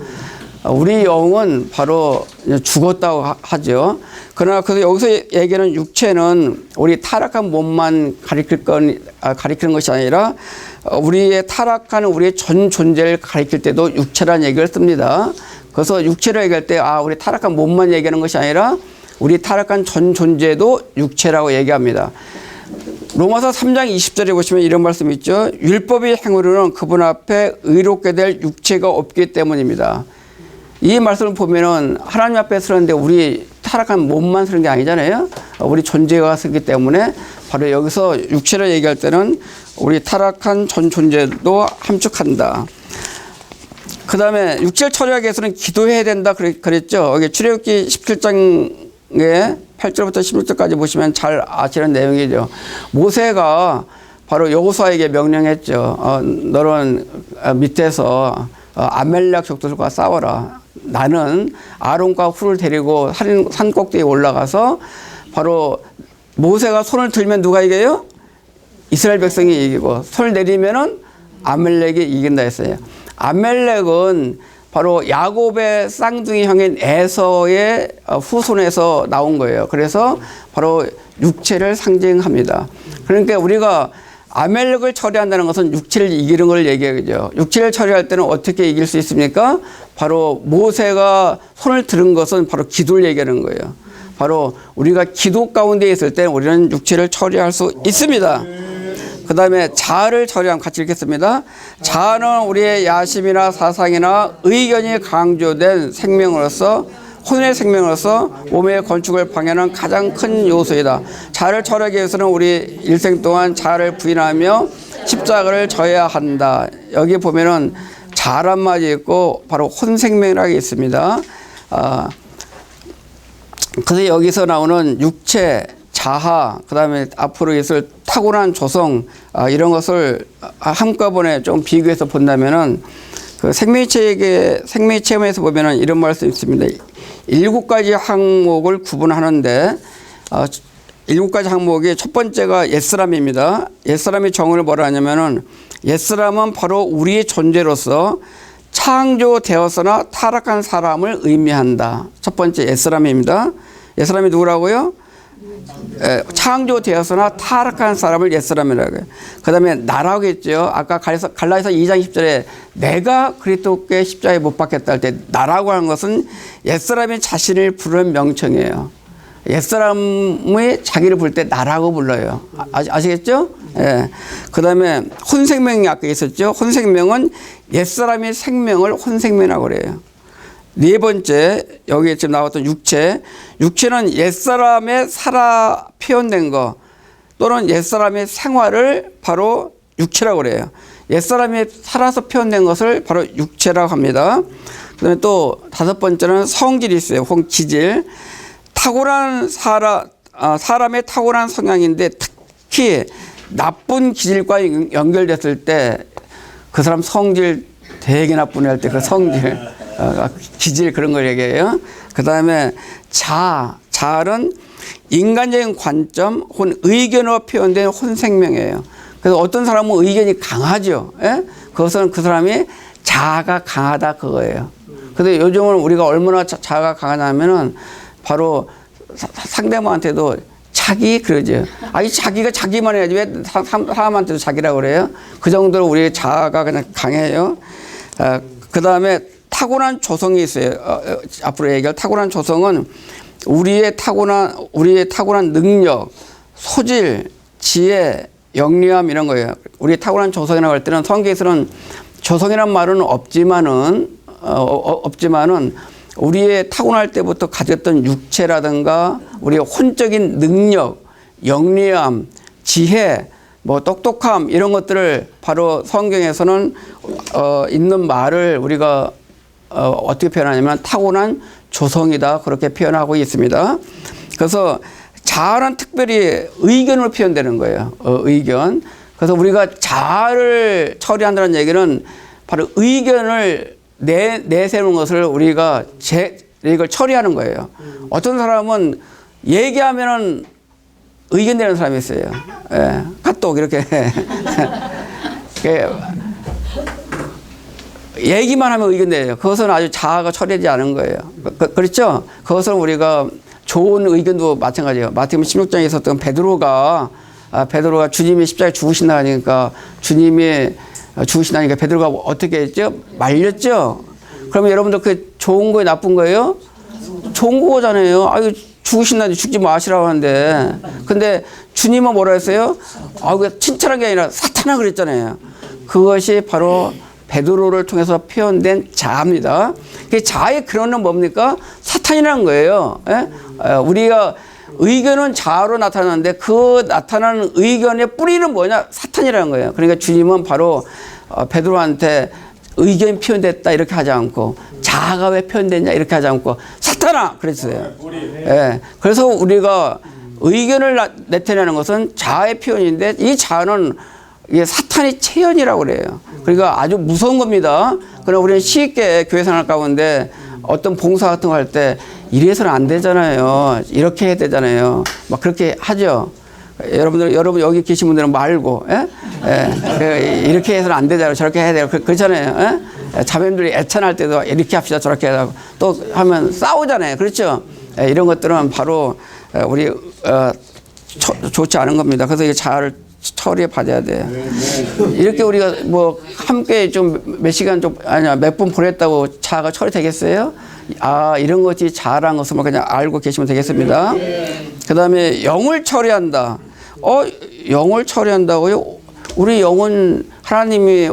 우리 영은 바로 죽었다고 하죠. 그러나 그래서 여기서 얘기하는 육체는 우리 타락한 몸만 가리키는 것이 아니라 우리의 타락한 우리의 전 존재를 가리킬 때도 육체라는 얘기를 씁니다. 그래서 육체를 얘기할 때 우리 타락한 몸만 얘기하는 것이 아니라 우리 타락한 전 존재도 육체라고 얘기합니다. 로마서 3장 20절에 보시면 이런 말씀이 있죠. 율법의 행위로는 그분 앞에 의롭게 될 육체가 없기 때문입니다. 이 말씀을 보면은 하나님 앞에 서는데 우리 타락한 몸만 서는 게 아니잖아요. 우리 존재가 서기 때문에 바로 여기서 육체를 얘기할 때는 우리 타락한 전 존재도 함축한다. 그 다음에 육체를 처리하기 위해서는 기도해야 된다 그랬죠. 여기 출애굽기 17장에 8절부터 16절까지 보시면 잘 아시는 내용이죠. 모세가 바로 여호수아에게 명령했죠. 너는 밑에서 아멜렉 족들과 싸워라. 나는 아론과 훌을 데리고 산 꼭대기에 올라가서 바로 모세가 손을 들면 누가 이겨요? 이스라엘 백성이 이기고 손을 내리면은 아멜렉이 이긴다 했어요. 아멜렉은 바로 야곱의 쌍둥이 형인 에서의 후손에서 나온 거예요. 그래서 바로 육체를 상징합니다. 그러니까 우리가 아멜렉을 처리한다는 것은 육체를 이기는 걸 얘기하죠. 육체를 처리할 때는 어떻게 이길 수 있습니까? 바로 모세가 손을 들은 것은 바로 기도를 얘기하는 거예요. 바로 우리가 기도 가운데 있을 때 우리는 육체를 처리할 수 있습니다. 그 다음에 자아를 처리하면 같이 읽겠습니다. 자아는 우리의 야심이나 사상이나 의견이 강조된 생명으로서 혼의 생명으로서 몸의 건축을 방해하는 가장 큰 요소이다. 자아를 처리하기 위해서는 우리 일생 동안 자아를 부인하며 십자가를 져야 한다. 여기 보면은 자란 말이 있고 바로 혼생명이라고 있습니다. 그래서 여기서 나오는 육체, 자아, 그 다음에 앞으로 있을 타고난 조성, 이런 것을 한꺼번에 좀 비교해서 본다면은 그 생명의 체험에서 보면은 이런 말씀이 있습니다. 7가지 항목을 구분하는데, 7가지 항목이 첫 번째가 옛사람입니다. 옛사람의 정의를 뭐라 하냐면은 옛사람은 바로 우리의 존재로서 창조되었으나 타락한 사람을 의미한다. 첫 번째 옛사람입니다. 옛사람이 누구라고요? 창조되었으나 타락한 사람을 옛사람이라고 해요. 그 다음에 나라고 했죠. 아까 갈라디아서 2장 10절에 내가 그리스도께 십자가에 못 박혔다 할 때 나라고 하는 것은 옛사람이 자신을 부르는 명칭이에요. 옛사람이 자기를 부를 때 나라고 불러요. 아시겠죠? 예. 그 다음에 혼생명이 아까 있었죠. 혼생명은 옛사람의 생명을 혼생명이라고 그래요. 네 번째, 여기 지금 나왔던 육체. 육체는 옛사람의 살아 표현된 거 또는 옛사람의 생활을 바로 육체라고 그래요. 옛사람이 살아서 표현된 것을 바로 육체라고 합니다. 그다음에 또 다섯 번째는 성질이 있어요. 기질. 탁월한 사람의 탁월한 성향인데 특히 나쁜 기질과 연결됐을 때 그 사람 성질 되게 나쁜 할 때 그 성질, 기질 그런 걸 얘기해요. 그 다음에 자아는 인간적인 관점 혹은 의견으로 표현된 혼생명이에요. 그래서 어떤 사람은 의견이 강하죠. 예? 그것은 그 사람이 자아가 강하다 그거예요. 근데 요즘은 우리가 얼마나 자아가 강하냐면은 바로 상대방한테도 자기 그러죠. 아니 자기가 자기만 해야지 왜 사람한테도 자기라고 그래요? 그 정도로 우리의 자아가 그냥 강해요. 그 다음에 타고난 조성이 있어요. 앞으로 얘기할 타고난 조성은 우리의 타고난 능력, 소질, 지혜, 영리함 이런 거예요. 우리의 타고난 조성이라고 할 때는 성경에서는 조성이란 말은 없지만은 우리의 타고날 때부터 가졌던 육체라든가 우리의 혼적인 능력, 영리함, 지혜, 뭐 똑똑함 이런 것들을 바로 성경에서는 있는 말을 우리가 어떻게 표현하냐면 타고난 조성이다 그렇게 표현하고 있습니다. 그래서 자아는 특별히 의견으로 표현되는 거예요. 의견. 그래서 우리가 자아를 처리한다는 얘기는 바로 의견을 내세우는 것을 우리가 이걸 처리하는 거예요. 어떤 사람은 얘기하면은 의견 내는 사람이 있어요. 예, 카톡 이렇게 얘기만 하면 의견 내요. 그것은 아주 자아가 처리되지 않은 거예요. 그렇죠? 그것은 우리가 좋은 의견도 마찬가지예요. 마태복음 16장에 있었던 베드로가 주님이 십자가에 죽으신다 하니까 주님이 죽으신다니까 베드로가 어떻게 했죠? 말렸죠? 그러면 여러분들 그 좋은 거예요? 나쁜 거예요? 좋은 거잖아요. 아유, 죽으신다니 죽지 마시라고 하는데. 근데 주님은 뭐라 했어요? 그 칭찬한 게 아니라 사탄아 그랬잖아요. 그것이 바로 베드로를 통해서 표현된 자아입니다. 그 자아의 근원은 뭡니까? 사탄이라는 거예요. 예? 우리가 의견은 자아로 나타나는데 그 나타나는 의견의 뿌리는 뭐냐? 사탄이라는 거예요. 그러니까 주님은 바로 베드로한테 의견이 표현됐다 이렇게 하지 않고 자아가 왜 표현됐냐 이렇게 하지 않고 사탄아 그랬어요. 예. 그래서 우리가 의견을 나타내는 것은 자아의 표현인데 이 자아는 이게 사탄의 체현이라고 그래요. 그러니까 아주 무서운 겁니다. 그러나 우리는 쉽게 교회 생활 가운데 어떤 봉사 같은 거 할 때 이래서는 안 되잖아요. 이렇게 해야 되잖아요. 막 그렇게 하죠. 여러분 여기 계신 분들은 말고, 이렇게 해서는 안 되잖아요. 저렇게 해야 돼요. 그렇잖아요. 자매님들이 애찬할 때도 이렇게 합시다. 저렇게 하고 또 하면 싸우잖아요. 그렇죠? 이런 것들은 바로 우리 좋지 않은 겁니다. 그래서 이 자아를 처리해 받아야 돼요. 이렇게 우리가 뭐 함께 좀 몇 시간 몇 분 보냈다고 자아가 처리되겠어요? 이런 것이 자아라는 것을 그냥 알고 계시면 되겠습니다. 그 다음에 영을 처리한다. 영을 처리한다고요? 우리 영은 하나님이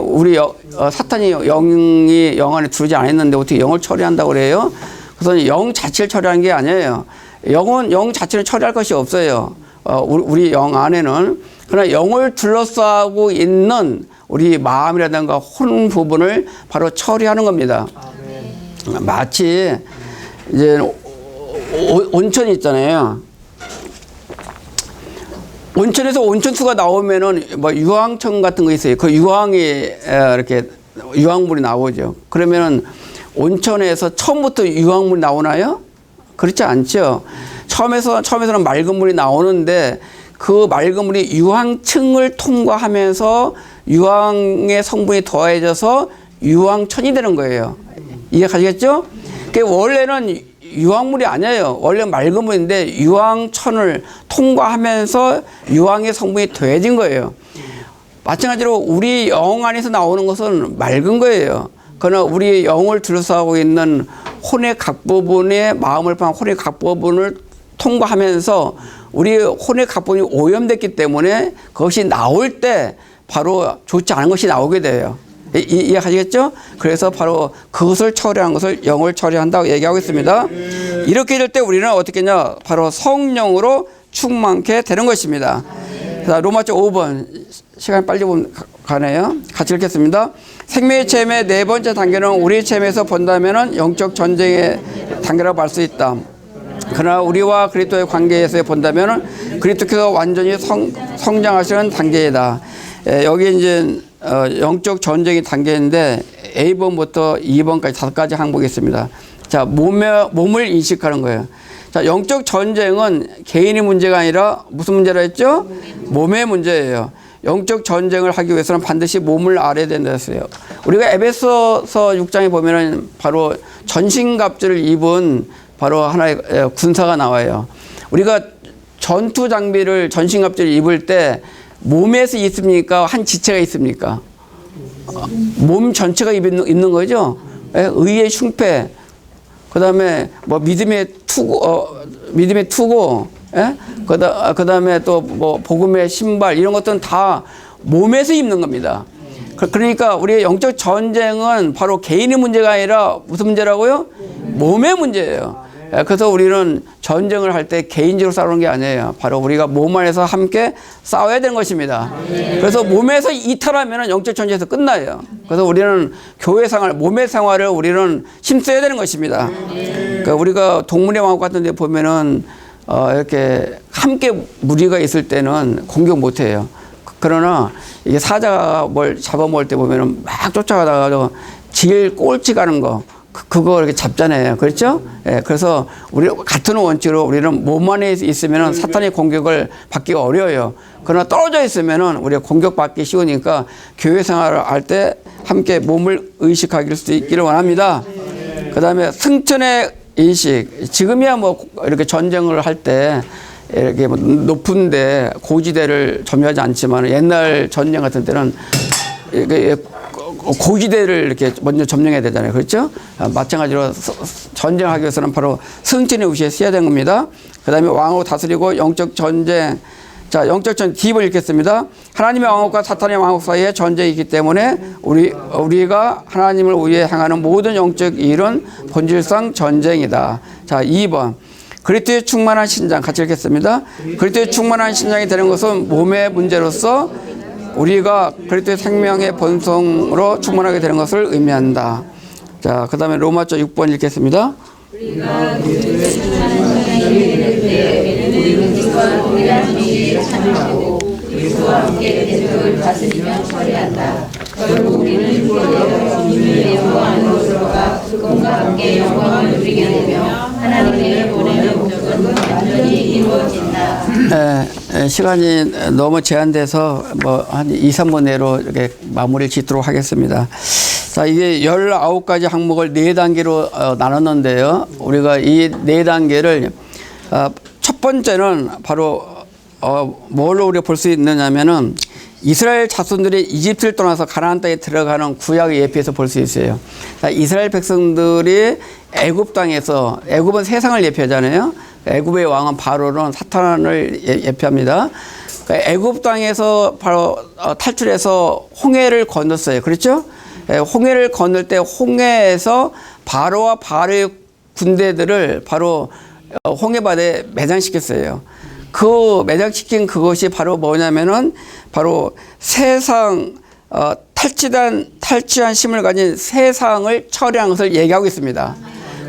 사탄이 영 안에 들어오지 않았는데 어떻게 영을 처리한다고 그래요? 그래서 영 자체를 처리하는 게 아니에요. 영 자체를 처리할 것이 없어요. 우리 영 안에는. 그러나 영을 둘러싸고 있는 우리 마음이라든가 혼 부분을 바로 처리하는 겁니다. 마치 이제 온천이 있잖아요. 온천에서 온천수가 나오면은 뭐 유황천 같은 거 있어요. 그 유황이 이렇게 유황물이 나오죠. 그러면은 온천에서 처음부터 유황물이 나오나요? 그렇지 않죠. 처음에서는 맑은 물이 나오는데 그 맑은 물이 유황층을 통과하면서 유황의 성분이 더해져서 유황천이 되는 거예요. 이해가시겠죠? 원래는 유황물이 아니에요. 원래 맑은 물인데 유황천을 통과하면서 유황의 성분이 더해진 거예요. 마찬가지로 우리 영 안에서 나오는 것은 맑은 거예요. 그러나 우리 영을 둘러싸고 있는 혼의 각 부분의 마음을 포함한 혼의 각 부분을 통과하면서 우리 혼의 각 부분이 오염됐기 때문에 그것이 나올 때 바로 좋지 않은 것이 나오게 돼요. 이해하시겠죠? 그래서 바로 그것을 처리한 것을 영을 처리한다고 얘기하고 있습니다. 이렇게 될 때 우리는 어떻게 했냐? 바로 성령으로 충만케 되는 것입니다. 자, 로마서 5번. 시간이 빨리 가네요. 같이 읽겠습니다. 생명의 체험의 네 번째 단계는 우리 체험에서 본다면 영적 전쟁의 단계라고 할 수 있다. 그러나 우리와 그리스도의 관계에서 본다면 그리스도께서 완전히 성장하시는 단계이다. 여기 이제 영적 전쟁의 단계인데 A번부터 2번까지 5가지 항목이 있습니다. 자, 몸을 인식하는 거예요. 자, 영적 전쟁은 개인의 문제가 아니라 무슨 문제라 했죠? 몸의 문제예요. 영적 전쟁을 하기 위해서는 반드시 몸을 알아야 된다 했어요. 우리가 에베소서 6장에 보면은 바로 전신갑주를 입은 바로 하나의 군사가 나와요. 우리가 전투 장비를 전신갑주를 입을 때 몸에서 있습니까? 한 지체가 있습니까? 몸 전체가 있는 거죠. 의의 흉패, 그 다음에 뭐 믿음의 투고, 그 다음에 또 뭐 복음의 신발 이런 것들은 다 몸에서 입는 겁니다. 그러니까 우리의 영적 전쟁은 바로 개인의 문제가 아니라 무슨 문제라고요? 몸의 문제예요. 그래서 우리는 전쟁을 할 때 개인적으로 싸우는 게 아니에요. 바로 우리가 몸 안에서 함께 싸워야 되는 것입니다. 그래서 몸에서 이탈하면 영적 전쟁에서 끝나요. 그래서 우리는 교회 생활, 몸의 생활을 우리는 힘써야 되는 것입니다. 그러니까 우리가 동물의 왕국 같은 데 보면은 이렇게 함께 무리가 있을 때는 공격 못 해요. 그러나 이게 사자가 뭘 잡아먹을 때 보면은 막 쫓아가다가 제일 꼴찌 가는 거 그거 이렇게 잡잖아요. 그렇죠? 예, 그래서 우리 같은 원칙으로 우리는 몸 안에 있으면은 사탄의 공격을 받기가 어려워요. 그러나 떨어져 있으면은 우리가 공격받기 쉬우니까 교회 생활을 할 때 함께 몸을 의식할 수 있기를 원합니다. 그 다음에 승천의 인식. 지금이야 뭐 이렇게 전쟁을 할 때 이렇게 뭐 높은데 고지대를 점유하지 않지만 옛날 전쟁 같은 때는 고지대를 이렇게 먼저 점령해야 되잖아요. 그렇죠? 마찬가지로 전쟁하기 위해서는 바로 승천의 우시에 써야 되는 겁니다. 그 다음에 왕으로 다스리고 영적 전쟁. 자, 영적 전쟁 딥을 읽겠습니다. 하나님의 왕국과 사탄의 왕국 사이에 전쟁이 있기 때문에 우리가 하나님을 위해 향하는 모든 영적 일은 본질상 전쟁이다. 자, 2번. 그리스도의 충만한 신장 같이 읽겠습니다. 그리스도의 충만한 신장이 되는 것은 몸의 문제로서 우리가 그리스도의 생명의 본성으로 충만하게 되는 것을 의미한다. 자, 그 다음에 로마서 6번 읽겠습니다. 우리가 그리스도의 충만한 신장이 되는 때 우리는 그리스도와 동일한 지위에 참여하고 그리스도와 함께 대적을 다스리며 처리한다. 결국 우리는 육체되어 주님의 영광 안으로 들어가 그분과 함께 영광을 누리게 되며 하나님의 본의 목적은 완전히 이루어진다. 시간이 너무 제한돼서 뭐 한 2, 3분 내로 이렇게 마무리를 짓도록 하겠습니다. 자, 이게 19가지 항목을 4단계로 나눴는데요. 우리가 이 4단계를 첫 번째는 바로 뭘로 우리가 볼 수 있느냐면은 이스라엘 자손들이 이집트를 떠나서 가나안 땅에 들어가는 구약의 예표에서 볼 수 있어요. 이스라엘 백성들이 애굽 땅에서, 애굽은 세상을 예표하잖아요. 애굽의 왕은 바로는 사탄을 예표합니다. 애굽 땅에서 바로 탈출해서 홍해를 건넜어요. 그렇죠? 홍해를 건널 때 홍해에서 바로와 바로의 군대들을 바로 홍해바다에 매장시켰어요. 그 매장시킨 그것이 바로 뭐냐면은 바로 세상 탈취한 힘을 가진 세상을 처리한 것을 얘기하고 있습니다.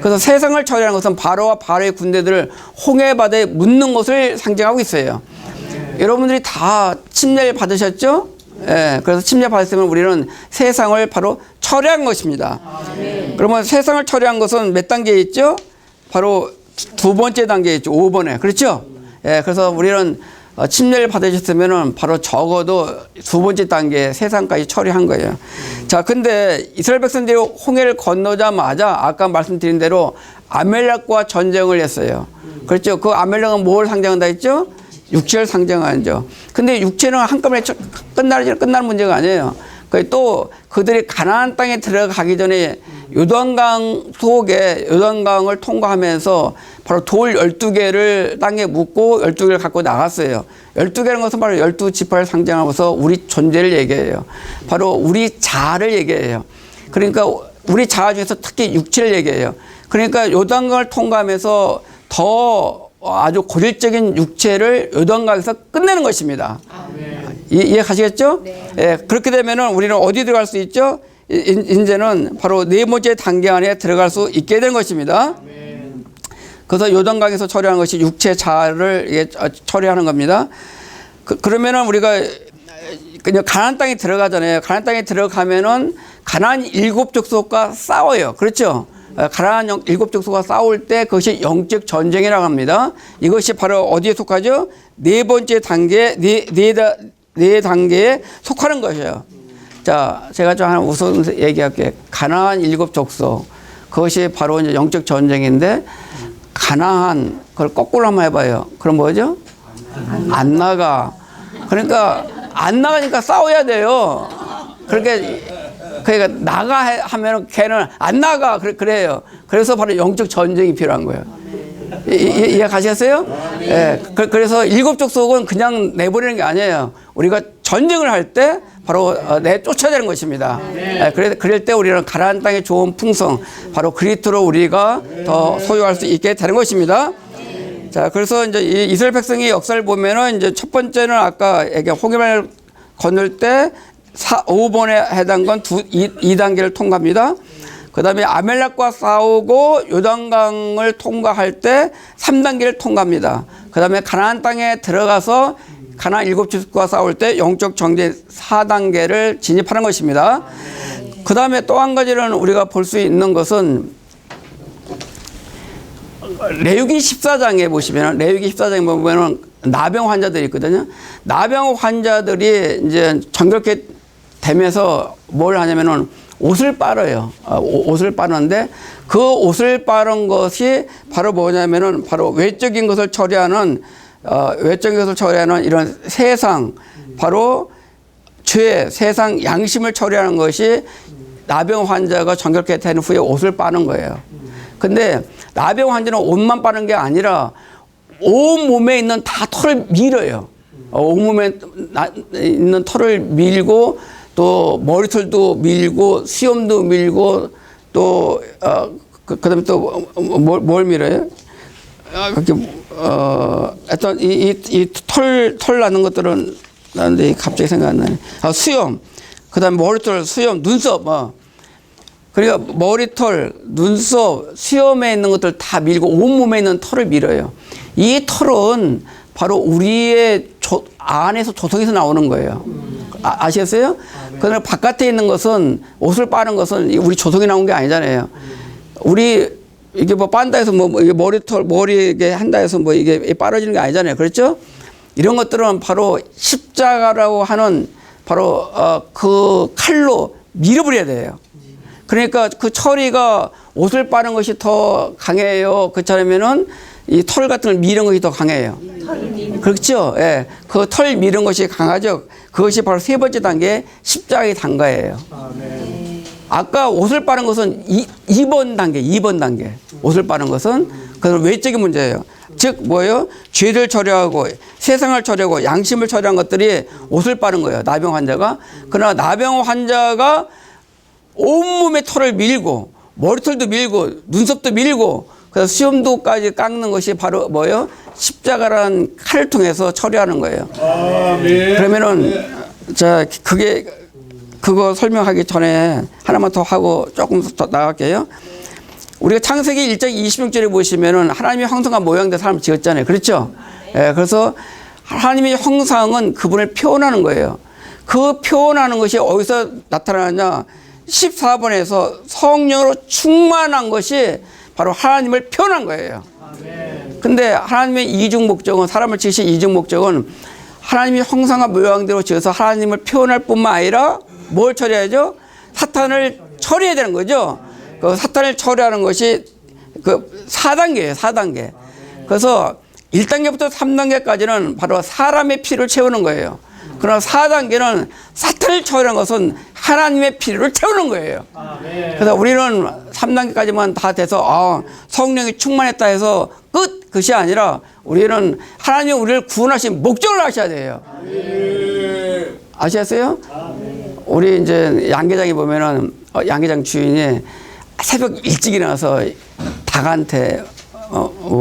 그래서 세상을 처리하는 것은 바로와 바로의 군대들을 홍해바다에 묻는 것을 상징하고 있어요. 여러분들이 다 침례를 받으셨죠? 예, 그래서 침례 받았으면 우리는 세상을 바로 처리한 것입니다. 그러면 세상을 처리한 것은 몇 단계에 있죠? 바로 2번째 단계에 있죠. 5번에. 그렇죠? 예, 그래서 우리는 침례를 받으셨으면은 바로 적어도 2번째 단계 세상까지 처리한 거예요. 자, 근데 이스라엘 백성들이 홍해를 건너자마자 아까 말씀드린 대로 아멜렉과 전쟁을 했어요. 그렇죠? 그 아멜렉은 뭘 상징한다 했죠? 육체를 상징하죠. 근데 육체는 한꺼번에 끝나는 문제가 아니에요. 또 그들이 가나안 땅에 들어가기 전에 요단강 속에 요단강을 통과하면서 바로 돌 12개를 땅에 묻고 12개를 갖고 나갔어요. 12개라는 것은 바로 12지파를 상징하면서 우리 존재를 얘기해요. 바로 우리 자아를 얘기해요. 그러니까 우리 자아 중에서 특히 육체를 얘기해요. 그러니까 요단강을 통과하면서 더 아주 고질적인 육체를 요단강에서 끝내는 것입니다. 이해 가시겠죠? 네. 예, 그렇게 되면은 우리는 어디 들어갈 수 있죠? 이제는 바로 네 번째 단계 안에 들어갈 수 있게 되는 것입니다. 그래서 요단강에서 처리하는 것이 육체 자아를 처리하는 겁니다. 그러면은 우리가 그냥 가나안 땅에 들어가잖아요. 가나안 땅에 들어가면은 가나안 7족속과 싸워요. 그렇죠? 가나안 7족속과 싸울 때 그것이 영적 전쟁이라고 합니다. 이것이 바로 어디에 속하죠? 네 번째 단계, 네 단계에 속하는 것이에요. 자, 제가 좀 하나 우선 얘기할게요. 가나안 7족속. 그것이 바로 이제 영적 전쟁인데, 가나안, 그걸 거꾸로 한번 해봐요. 그럼 뭐죠? 안 나가. 그러니까, 안 나가니까 싸워야 돼요. 그러니까 나가 하면 걔는 안 나가. 그래요. 그래서 바로 영적 전쟁이 필요한 거예요. 이해 가시겠어요? 예. 그래서 7족속은 그냥 내보내는 게 아니에요. 우리가 전쟁을 할 때 바로 내쫓아야 되는 것입니다. 예. 그럴 때 우리는 가나안 땅의 좋은 풍성, 바로 그리스도로 우리가 더 소유할 수 있게 되는 것입니다. 자, 그래서 이제 이 이스라엘 백성의 역사를 보면은 이제 첫 번째는 아까 홍해를 건널 때 5번에 해당 건 2단계를 통과합니다. 그 다음에 아멜렉과 싸우고 요단강을 통과할 때 3단계를 통과합니다. 그 다음에 가나안 땅에 들어가서 가나안 7족속과 싸울 때 영적 정제 4단계를 진입하는 것입니다. 그 다음에 또 한 가지는 우리가 볼 수 있는 것은 레위기 14장에 보시면, 레위기 14장에 보면은 나병 환자들이 있거든요. 나병 환자들이 이제 정결케 되면서 뭘 하냐면은 옷을 빨아요. 옷을 빠는데 그 옷을 빠른 것이 바로 뭐냐면은 바로 외적인 것을 처리하는 이런 세상, 바로 죄, 세상 양심을 처리하는 것이 나병 환자가 정결케 된 후에 옷을 빠는 거예요. 근데 나병 환자는 옷만 빠는 게 아니라 온 몸에 있는 다 털을 밀어요. 온 몸에 있는 털을 밀고 또 머리털도 밀고 수염도 밀고 또 그다음에 또 뭘 밀어요? 그렇게 어떤 이 털 나는 것들은 나는데 갑자기 생각 안 나네. 수염, 그다음에 머리털, 수염, 눈썹 그러니까 머리털, 눈썹, 수염에 있는 것들 다 밀고 온몸에 있는 털을 밀어요. 이 털은 바로 우리의 안에서 조성에서 나오는 거예요. 아시겠어요? 그러나 바깥에 있는 것은, 옷을 빠는 것은 우리 조성이 나온 게 아니잖아요. 우리 이게 뭐 빤다 해서 뭐 이게 머리 이게 한다 해서 뭐 이게 빠져지는 게 아니잖아요. 그렇죠? 이런 것들은 바로 십자가라고 하는 바로 그 칼로 밀어버려야 돼요. 그러니까 그 처리가 옷을 빠는 것이 더 강해요. 그렇다면은 이 털 같은 걸 미는 것이 더 강해요. 그렇죠? 예. 그 털 미는 것이 강하죠. 그것이 바로 세 번째 단계, 십자가의 단가예요. 아까 옷을 빠는 것은 2번 단계. 옷을 빠는 것은 그건 외적인 문제예요. 즉, 뭐예요? 죄를 처리하고, 세상을 처리하고, 양심을 처리한 것들이 옷을 빠는 거예요. 나병 환자가. 그러나 나병 환자가 온몸에 털을 밀고, 머리털도 밀고, 눈썹도 밀고, 그래서 수염도까지 깎는 것이 바로 뭐예요? 십자가라는 칼을 통해서 처리하는 거예요. 그러면은, 자, 그거 설명하기 전에 하나만 더 하고 조금 더 나갈게요. 우리가 창세기 1장 26절에 보시면은 하나님의 형상과 모양대로 사람을 지었잖아요. 그렇죠? 예, 그래서 하나님의 형상은 그분을 표현하는 거예요. 그 표현하는 것이 어디서 나타나느냐? 14번에서 성령으로 충만한 것이 바로 하나님을 표현한 거예요. 근데 하나님의 이중 목적은, 사람을 지으신 이중 목적은 하나님의 형상과 모양대로 지어서 하나님을 표현할 뿐만 아니라 뭘 처리해야죠? 사탄을 처리해야 되는 거죠. 그 사탄을 처리하는 것이 그 4단계예요. 4단계. 그래서 1단계부터 3단계까지는 바로 사람의 피를 채우는 거예요. 그러나 4단계는 사탄을 처리하는 것은 하나님의 필요를 채우는 거예요. 그래서 우리는 3단계까지만 다 돼서 성령이 충만했다 해서 끝! 그것이 아니라 우리는 하나님이 우리를 구원하신 목적을 아셔야 돼요. 아시겠어요? 우리 이제 양계장에 보면은 양계장 주인이 새벽 일찍 일어나서 닭한테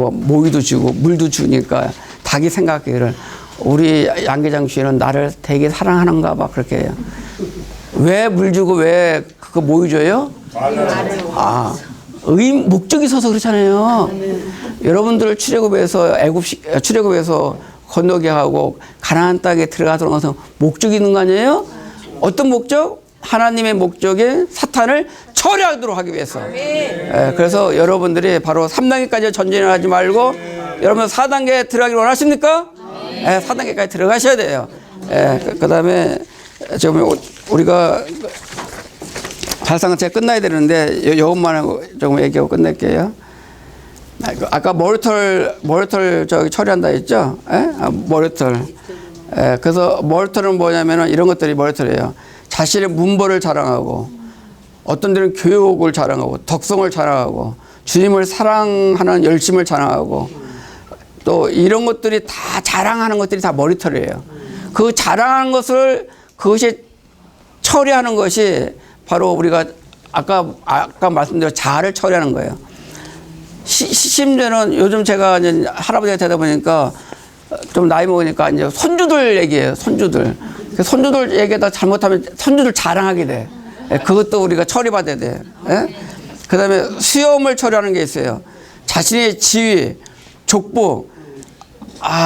모이도 주고 물도 주니까 닭이 생각하기를 우리 양계장 주인은 나를 되게 사랑하는가 봐 그렇게 해요. 왜 물 주고 왜 그거 모이 줘요? 목적이 있어서 그렇잖아요. 여러분들 출애굽에서 출애굽에서 건너게 하고 가나안 땅에 들어가도록 해서 목적이 있는 거 아니에요? 어떤 목적? 하나님의 목적인 사탄을 처리하도록 하기 위해서. 그래서 여러분들이 바로 3단계까지 전진을 하지 말고 여러분 4단계에 들어가기를 원하십니까? 4단계까지 들어가셔야 돼요. 그 다음에 지금 우리가 발상체 끝나야 되는데 이것만 조금 얘기하고 끝낼게요. 아까 머리털 저기 처리한다 했죠? 머리털. 그래서 머리털은 뭐냐면은 이런 것들이 머리털이에요. 자신의 문벌을 자랑하고 어떤 데는 교육을 자랑하고 덕성을 자랑하고 주님을 사랑하는 열심을 자랑하고 또 이런 것들이 다 자랑하는 것들이 다 머리털이에요. 그 자랑하는 것을 그것이 처리하는 것이 바로 우리가 아까 말씀드린 자아를 처리하는 거예요. 심지어는 요즘 제가 이제 할아버지가 되다 보니까 좀 나이 먹으니까 이제 손주들 얘기해요. 손주들 얘기하다 잘못하면 손주들 자랑하게 돼. 그것도 우리가 처리받아야 돼. 그 다음에 수염을 처리하는 게 있어요. 자신의 지위, 족보.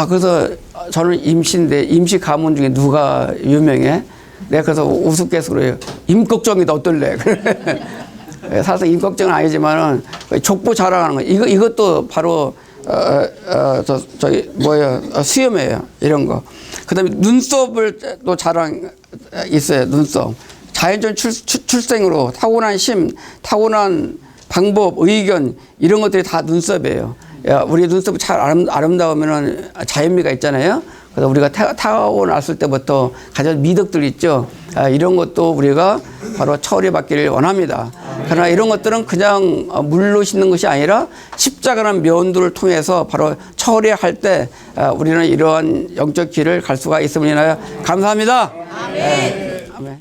그래서 저는 임시인데 임시 가문 중에 누가 유명해? 내가 그래서 우습게해서 그래요. 임꺽정이다 어떨래? 사실 임꺽정은 아니지만은 족보 자랑하는 거. 이것도 바로 수염이에요. 이런 거. 그 다음에 눈썹을 또 자랑 있어요. 눈썹. 자연적 출생으로 타고난 타고난 방법, 의견 이런 것들이 다 눈썹이에요. 우리 눈썹이 잘 아름다우면은 자연미가 있잖아요. 그래서 우리가 타고났을 때부터 가진 미덕들 있죠. 이런 것도 우리가 바로 처리받기를 원합니다. 그러나 이런 것들은 그냥 물로 씻는 것이 아니라 십자가라는 면도를 통해서 바로 처리할 때 우리는 이러한 영적 길을 갈 수가 있음을 인하여 감사합니다. 아멘.